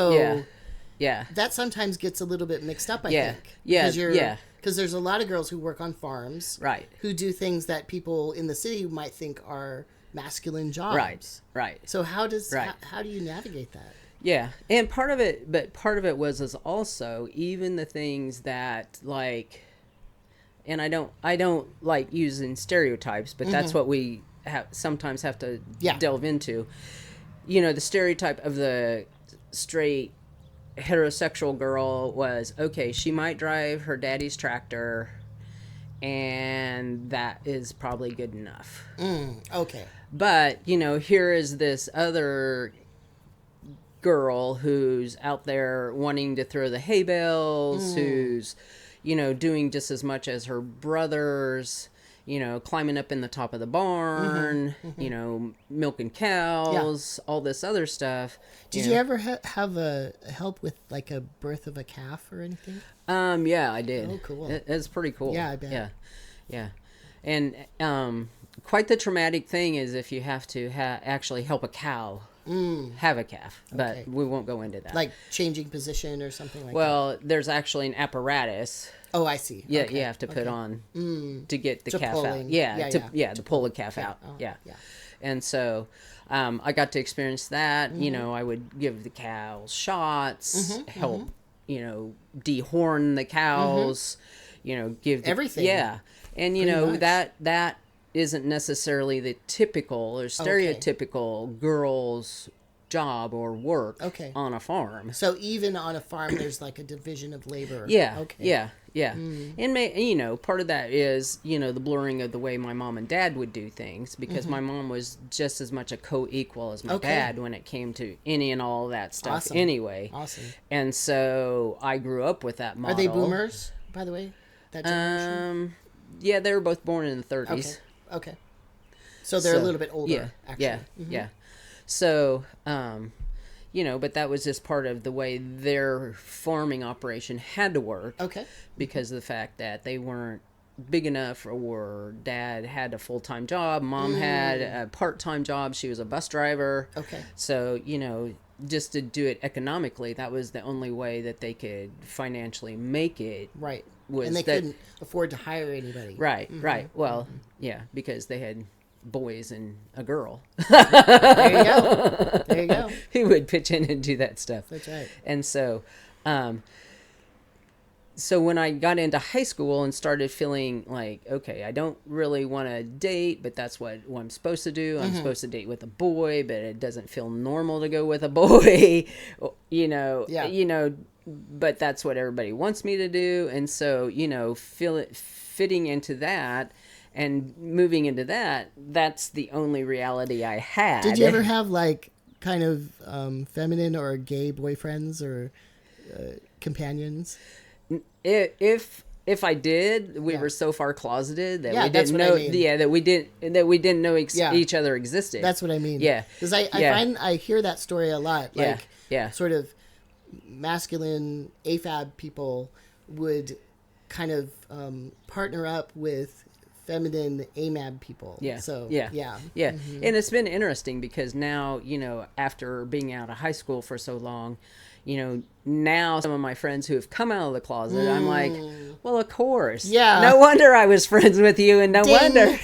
yeah. That sometimes gets a little bit mixed up, I think. Yeah. Because there's a lot of girls who work on farms. Right. Who do things that people in the city might think are masculine jobs. Right. So how do you navigate that? Yeah. And part of it was also even the things that, like, and I don't like using stereotypes, but that's what we sometimes have to delve into. You know, the stereotype of the straight heterosexual girl was, okay, she might drive her daddy's tractor, and that is probably good enough. Okay. But, you know, here is this other girl who's out there wanting to throw the hay bales, who's, doing just as much as her brothers, climbing up in the top of the barn, milking cows, all this other stuff. Did you ever have a help with like a birth of a calf or anything? Yeah, I did. Oh, cool. It's pretty cool. Yeah, I bet. Yeah. And quite the traumatic thing is if you have to actually help a cow have a calf, but we won't go into that. Like changing position or something like that? Well, there's actually an apparatus. Oh, I see. Yeah, you have to put on to get the calf out. To pull the calf out. Yeah. And so I got to experience that. I would give the cows shots, help, dehorn the cows, give everything. Yeah. And, that isn't necessarily the typical or stereotypical girl's job or work on a farm. So even on a farm, there's like a division of labor. Yeah. And part of that is, the blurring of the way my mom and dad would do things, because my mom was just as much a co-equal as my dad when it came to any and all that stuff anyway. Awesome. And so I grew up with that model. Are they boomers, by the way? That generation? Yeah, they were both born in the 30s. Okay. So they're a little bit older, actually. Yeah. So, but that was just part of the way their farming operation had to work. Okay. Because of the fact that they weren't big enough, or dad had a full-time job, mom had a part-time job, she was a bus driver. Okay. So, just to do it economically, that was the only way that they could financially make it. Right. And they couldn't afford to hire anybody. Right. Well, yeah, because they had boys and a girl. There you go. Who would pitch in and do that stuff. That's right. And so, so when I got into high school and started feeling like, okay, I don't really want to date, but that's what I'm supposed to do. I'm supposed to date with a boy, but it doesn't feel normal to go with a boy, but that's what everybody wants me to do. And so, fitting into that and moving into that, that's the only reality I had. Did you ever have like kind of feminine or gay boyfriends or companions? If I did, we were so far closeted that we didn't know. That we didn't know each other existed. That's what I mean. Yeah, because I find I hear that story a lot. Like, sort of masculine AFAB people would kind of partner up with feminine AMAB people. Yeah. So yeah. Mm-hmm. And it's been interesting because now, after being out of high school for so long, now some of my friends who have come out of the closet, I'm like, well, of course. Yeah. No wonder I was friends with you, and no Ding. wonder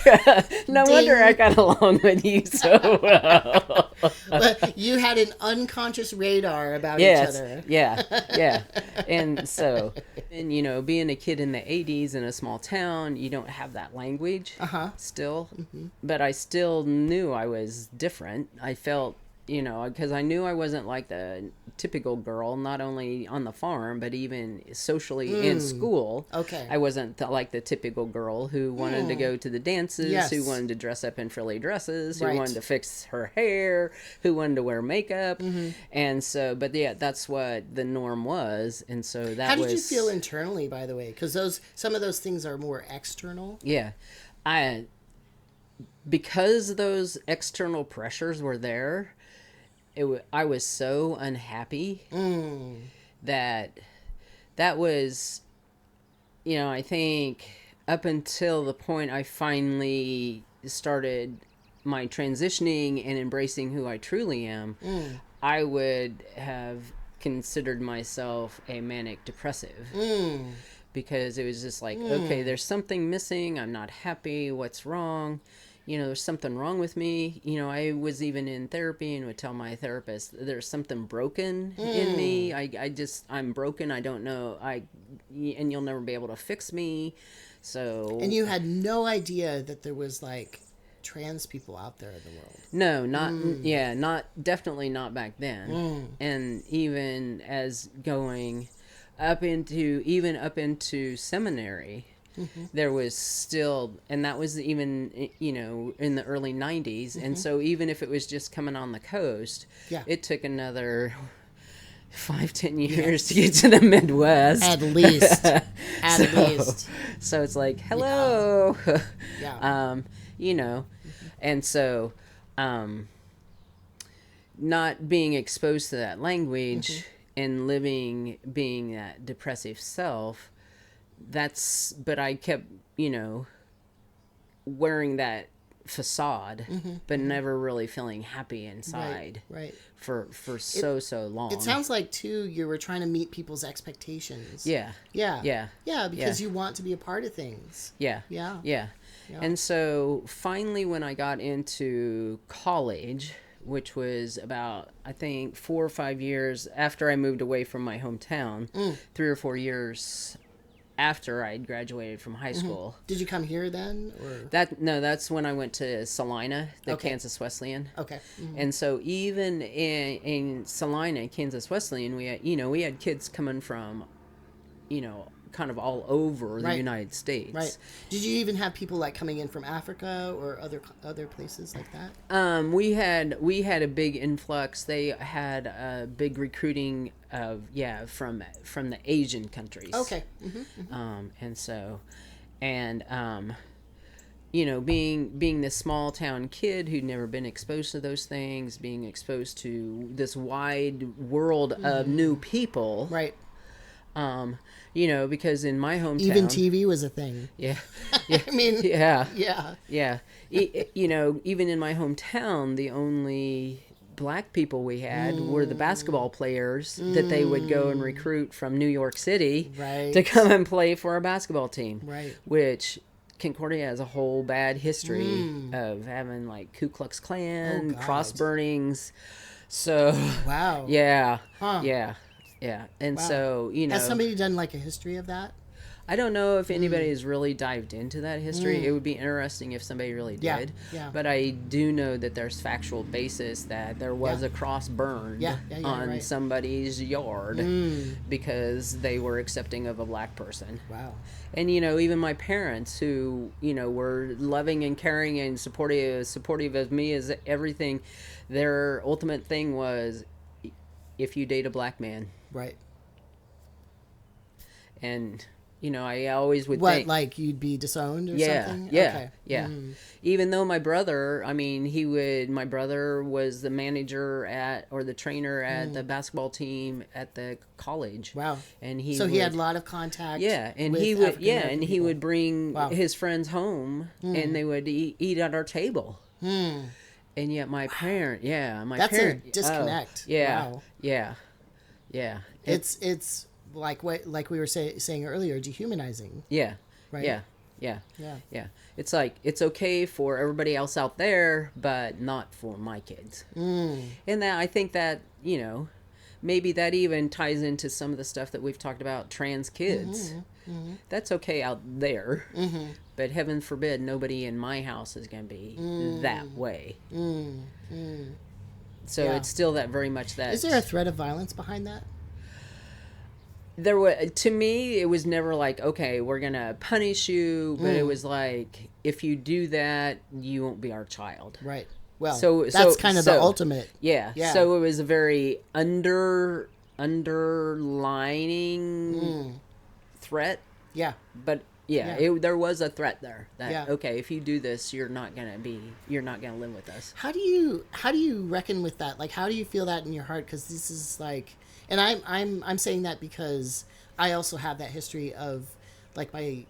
I got along with you so well. But you had an unconscious radar about each other. Yeah. And so, being a kid in the 80s in a small town, you don't have that language still. Mm-hmm. But I still knew I was different. I felt, because I knew I wasn't like the typical girl, not only on the farm, but even socially in school. Okay. I wasn't like the typical girl who wanted to go to the dances, who wanted to dress up in frilly dresses, who wanted to fix her hair, who wanted to wear makeup. Mm-hmm. And so, but that's what the norm was. And so that was... How did you feel internally, by the way? Because some of those things are more external. Yeah. Because those external pressures were there, I was so unhappy that was, I think up until the point I finally started my transitioning and embracing who I truly am, I would have considered myself a manic depressive. Because it was just like, okay, there's something missing. I'm not happy. What's wrong? There's something wrong with me. I was even in therapy and would tell my therapist, there's something broken in me. I'm broken. I don't know. And you'll never be able to fix me. So. And you had no idea that there was like trans people out there in the world. No, definitely not back then. And even as going up into seminary, there was still, and that was even, in the early 90s. And so even if it was just coming on the coast, it took another 5-10 years to get to the Midwest. At least. At least. So it's like, hello. Yeah. And so, not being exposed to that language and being that depressive self, but I kept, wearing that facade, but never really feeling happy inside. Right. For so long. It sounds like too you were trying to meet people's expectations. Yeah. Because you want to be a part of things. Yeah. And so finally, when I got into college, which was about, I think, 4 or 5 years after I moved away from my hometown, 3 or 4 years after I'd graduated from high school. Did you come here then? Or? That's when I went to Salina, Kansas Wesleyan. Okay. And so even in Salina, Kansas Wesleyan, we had kids coming from, kind of all over the United States. Right. Did you even have people like coming in from Africa or other places like that? We had a big influx. They had a big recruiting of from the Asian countries. Okay. And so, being this small town kid who'd never been exposed to those things, being exposed to this wide world of new people. Right. Because in my hometown, even TV was a thing. Yeah. I mean, yeah. Even in my hometown, the only black people we had were the basketball players that they would go and recruit from New York City to come and play for a basketball team. Right. Which Concordia has a whole bad history of having like Ku Klux Klan, cross burnings. So wow. Yeah. Huh. Yeah. And so, Has somebody done like a history of that? I don't know if anybody has really dived into that history. It would be interesting if somebody really did. Yeah. But I do know that there's factual basis that there was a cross burned on somebody's yard because they were accepting of a black person. Wow. And, even my parents who, were loving and caring and supportive of me as everything, their ultimate thing was, if you date a black man. Right. And, I always would think... like you'd be disowned or something? Yeah. Even though my brother, my brother was the manager or the trainer at the basketball team at the college. Wow. And he had a lot of contact. Yeah, and he would bring his friends home and they would eat at our table. And yet my parent, That's a disconnect. Wow. Yeah. It's like we were saying earlier, dehumanizing. Yeah. Right. Yeah. It's like, it's okay for everybody else out there, but not for my kids. And that, I think that, maybe that even ties into some of the stuff that we've talked about, trans kids. That's okay out there, but heaven forbid nobody in my house is going to be that way. So it's still that very much that. Is there a threat of violence behind that? There was, to me, it was never like, okay, we're going to punish you, but it was like, if you do that, you won't be our child. Right. Well, that's kind of the ultimate. Yeah. So it was a very underlining threat. Yeah. But there was a threat there that okay, if you do this, you're not gonna live with us. How do you reckon with that? Like, how do you feel that in your heart? Because this is like, and I'm saying that because I also have that history of like I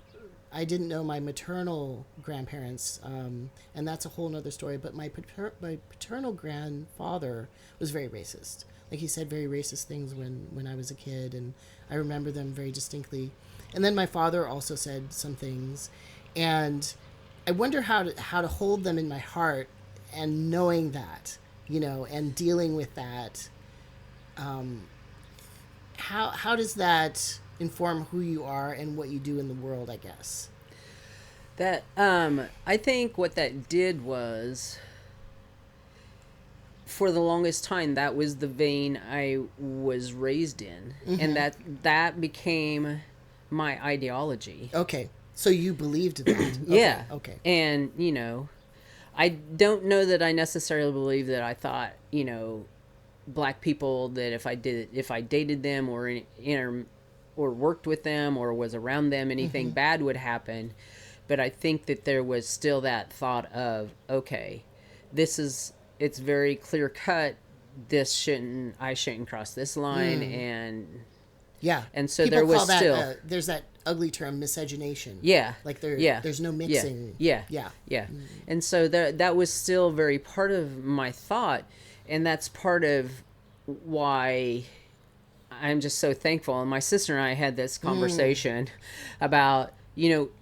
didn't know my maternal grandparents, and that's a whole nother story. But my paternal grandfather was very racist. Like, he said very racist things when I was a kid, and I remember them very distinctly. And then my father also said some things, and I wonder how to hold them in my heart, and knowing that, and dealing with that. How does that inform who you are and what you do in the world, I guess? That I think what that did was, for the longest time, that was the vein I was raised in, and that became my ideology. Okay. So you believed that? Okay. Yeah. Okay. And, I don't know that I necessarily believe that I thought, black people, that if I dated them or or worked with them or was around them, anything bad would happen. But I think that there was still that thought of, okay, it's very clear cut. I shouldn't cross this line. Yeah. And so People there was call that, still, there's that ugly term, miscegenation. yeah, Like yeah, there's no mixing. yeah. Yeah. And so that was still very part of my thought. And that's part of why I'm just so thankful. And my sister and I had this conversation about,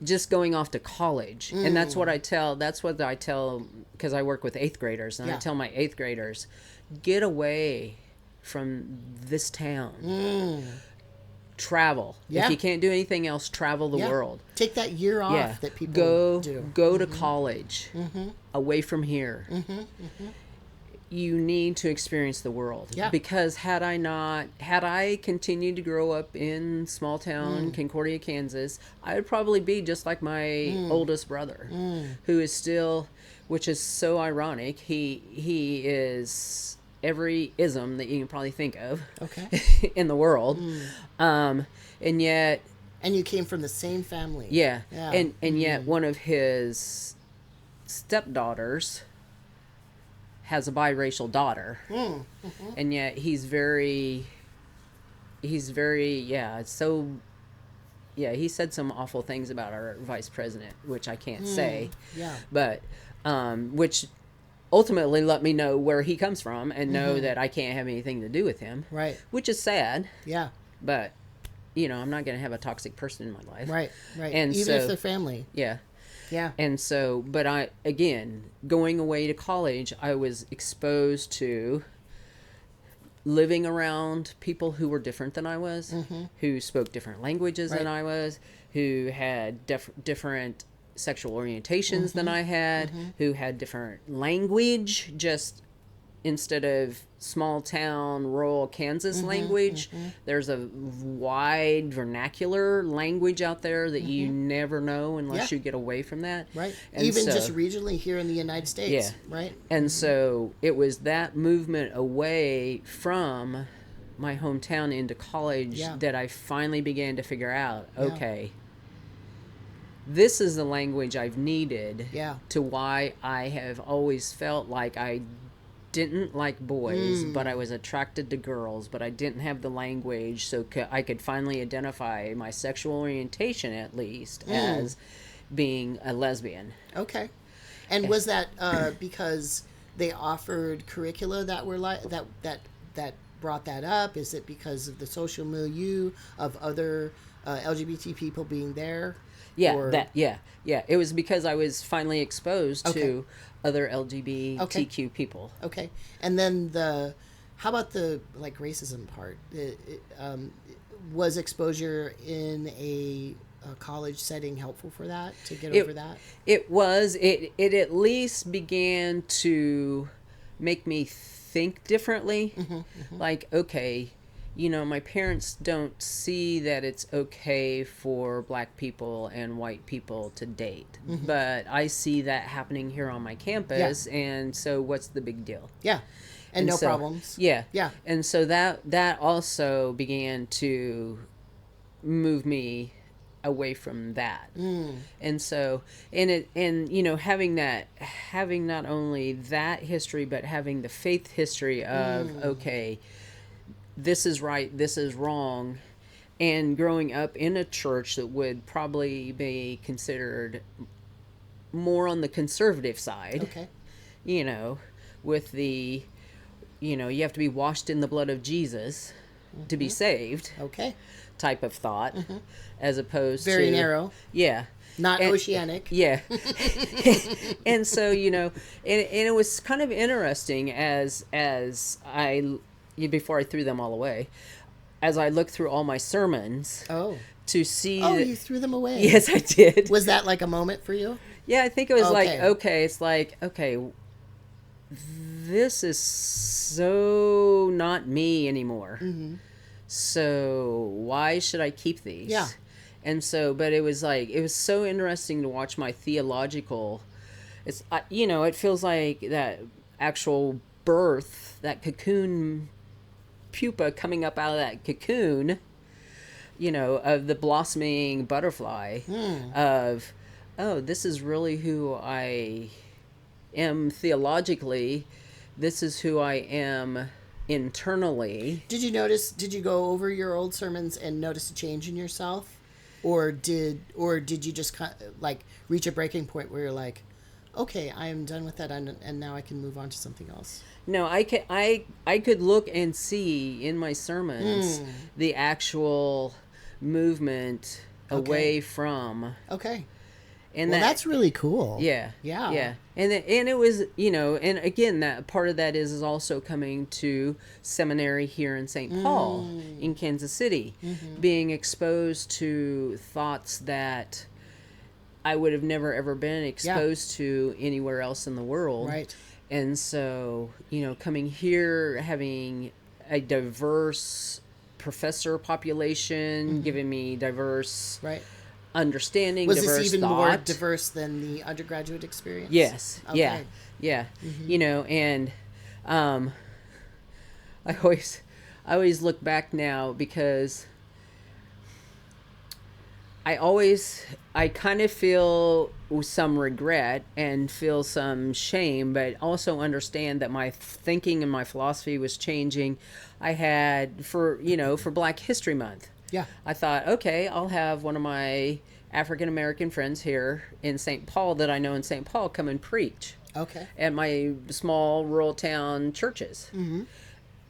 just going off to college. And that's what I tell, because I work with 8th graders, and I tell my 8th graders, get away from this town. Travel. Yeah. If you can't do anything else, travel the world. Take that year off that people do. Go to college. Away from here. You need to experience the world. Yeah. Because had I continued to grow up in small town Concordia, Kansas, I would probably be just like my oldest brother, who is still, which is so ironic. He is every ism that you can probably think of in the world. And yet... And you came from the same family. Yeah. And yet one of his stepdaughters has a biracial daughter. And yet he said some awful things about our vice president, which I can't say. But, which ultimately let me know where he comes from and know that I can't have anything to do with him. Right. Which is sad. Yeah. But, I'm not going to have a toxic person in my life. Right. And even so, if they're family. Yeah. Yeah. And so, but going away to college, I was exposed to living around people who were different than I was, who spoke different languages than I was, who had different sexual orientations than I had, who had different language, just instead of small town rural Kansas language, there's a wide vernacular language out there that you never know unless you get away from that. Right. And even so, just regionally here in the United States. Yeah. Right. And so it was that movement away from my hometown into college that I finally began to figure out, okay, this is the language I've needed to why I have always felt like I didn't like boys, but I was attracted to girls, but I didn't have the language, so I could finally identify my sexual orientation, at least, as being a lesbian. Okay. And was that because they offered curricula that were like that brought that up? Is it because of the social milieu of other LGBT people being there? It was because I was finally exposed to other LGBTQ people. Okay. And then how about the racism part? Was exposure in a college setting helpful for that, to get over that? It was. It at least began to make me think differently. Like, okay, my parents don't see that it's okay for black people and white people to date. But I see that happening here on my campus, and so what's the big deal? Yeah. And no problems. Yeah. And so that also began to move me away from that. And so, having not only that history, but having the faith history of, okay, this is right, this is wrong, and growing up in a church that would probably be considered more on the conservative side. With the, you have to be washed in the blood of Jesus to be saved. Type of thought, as opposed very narrow. Not oceanic. Yeah. And so, and it was kind of interesting before I threw them all away, as I looked through all my sermons to see... Oh, you threw them away? Yes, I did. Was that like a moment for you? Yeah, I think it was this is so not me anymore. So why should I keep these? Yeah. And so, but it was like, it was so interesting to watch my theological, it feels like that actual birth, that cocoon pupa coming up out of that cocoon, of the blossoming butterfly, of, oh, this is really who I am theologically. This is who I am internally. Did you go over your old sermons and notice a change in yourself? Or did you just like reach a breaking point where you're like, okay, I am done with that, and now I can move on to something else? No, I could look and see in my sermons the actual movement away from. Okay. And well, that's really cool. Yeah. And it was, and again, that part of that is also coming to seminary here in St. Paul, in Kansas City, being exposed to thoughts that I would have never ever been exposed to anywhere else in the world. Right. And so, coming here, having a diverse professor population, giving me diverse understanding, was diverse this even thought. more diverse than the undergraduate experience? Yes. Okay. Yeah. And I always look back now, because I kind of feel some regret and feel some shame, but also understand that my thinking and my philosophy was changing. I had, for Black History Month, I thought, okay, I'll have one of my African American friends here in St. Paul that I know in St. Paul come and preach. Okay. At my small rural town churches.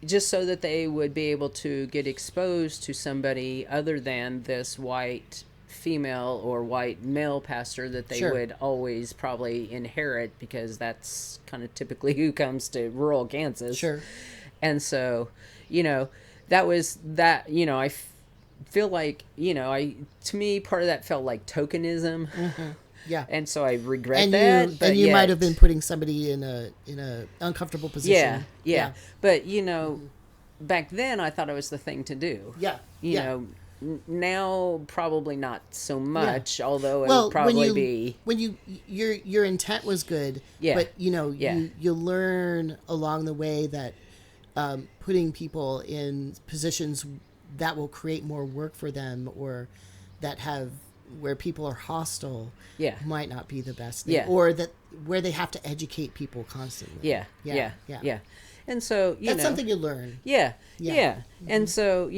Just so that they would be able to get exposed to somebody other than this white female or white male pastor that they would always probably inherit, because that's kind of typically who comes to rural Kansas. Sure. And so, that was that, I feel like, to me, part of that felt like tokenism. Yeah. And so I regret that. And you might have been putting somebody in a uncomfortable position. Yeah. But, back then I thought it was the thing to do. Yeah. Now probably not so much, although it would probably be. When your intent was good, but you learn along the way that putting people in positions that will create more work for them, or that have where people are hostile, might not be the best thing, or that where they have to educate people constantly. Yeah. And so that's something you learn. Yeah. And so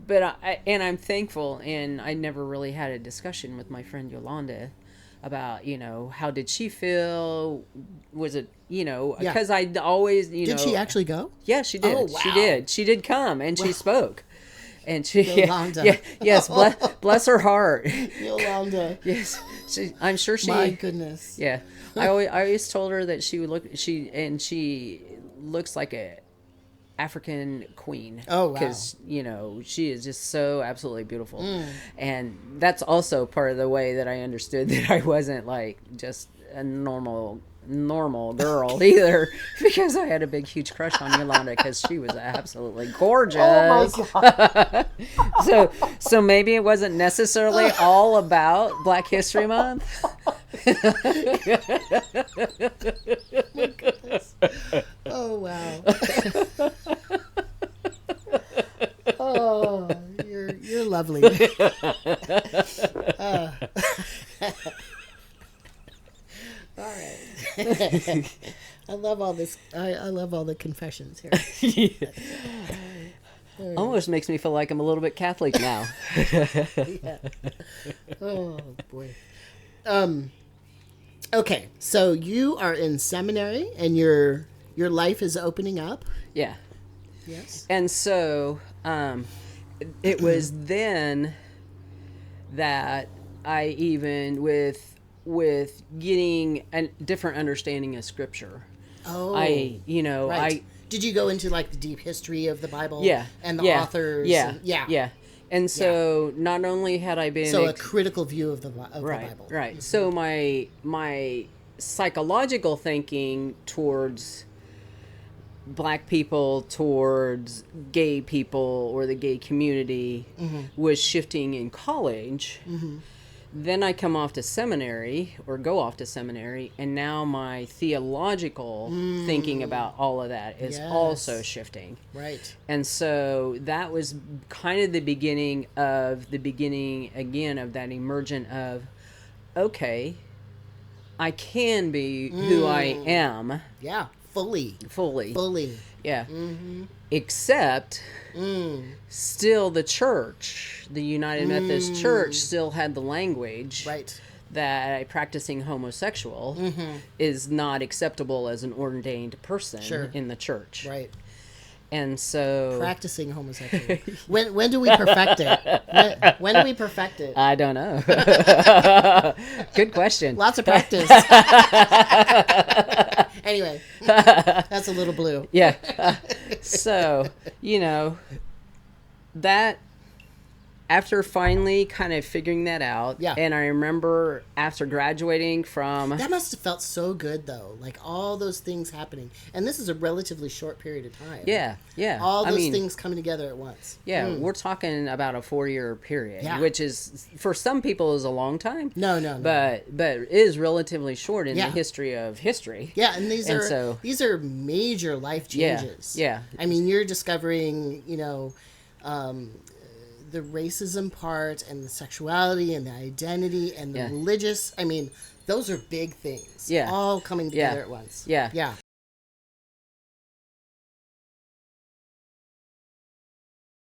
but I'm thankful, and I never really had a discussion with my friend Yolanda about, how did she feel? Was it, because I'd always, Did she actually go? Yeah, she did. Oh, wow. She did come, and she spoke. And she, Yolanda. Yes, bless her heart. Yolanda. Yes, I'm sure she. My goodness. Yeah, I always told her that she looks like a African queen. Oh, wow. Because she is just so absolutely beautiful, and that's also part of the way that I understood that I wasn't like just a normal girl either, because I had a big huge crush on Yolanda, because she was absolutely gorgeous. Oh my God. so maybe it wasn't necessarily all about Black History Month. My goodness. Oh wow. Oh, you're lovely. All right. I love all this. I love all the confessions here. Almost makes me feel like I'm a little bit Catholic now. Yeah. Oh boy. Okay, so you are in seminary, and your life is opening up. Yeah. Yes. And so it was then that I even with getting a different understanding of Scripture. Oh. Right. Did you go into like the deep history of the Bible? Yeah. And the authors? Yeah. And so not only had I been a critical view of the Bible. Right. Mm-hmm. So my psychological thinking towards black people towards gay people or the gay community was shifting in college. Then I come off to seminary or go off to seminary, and now my theological thinking about all of that is also shifting. Right. And so that was kind of the beginning again of that emergent of, okay, I can be who I am. Yeah. Fully. Yeah. Except still the church, the United Methodist Church, still had the language that a practicing homosexual is not acceptable as an ordained person in the church. Right. And so practicing homosexual. When do we perfect it? When do we perfect it? I don't know. Good question. Lots of practice. Anyway, that's a little blue. Yeah. So, that after finally kind of figuring that out, and I remember after graduating from... That must have felt so good, though. Like, all those things happening. And this is a relatively short period of time. Yeah. All those things coming together at once. Yeah, we're talking about a 4-year period, which is, for some people, is a long time. No. But it is relatively short in the history of history. Yeah, and these are major life changes. Yeah. I mean, you're discovering, the racism part and the sexuality and the identity and the religious. I mean, those are big things. Yeah. All coming together at once. Yeah.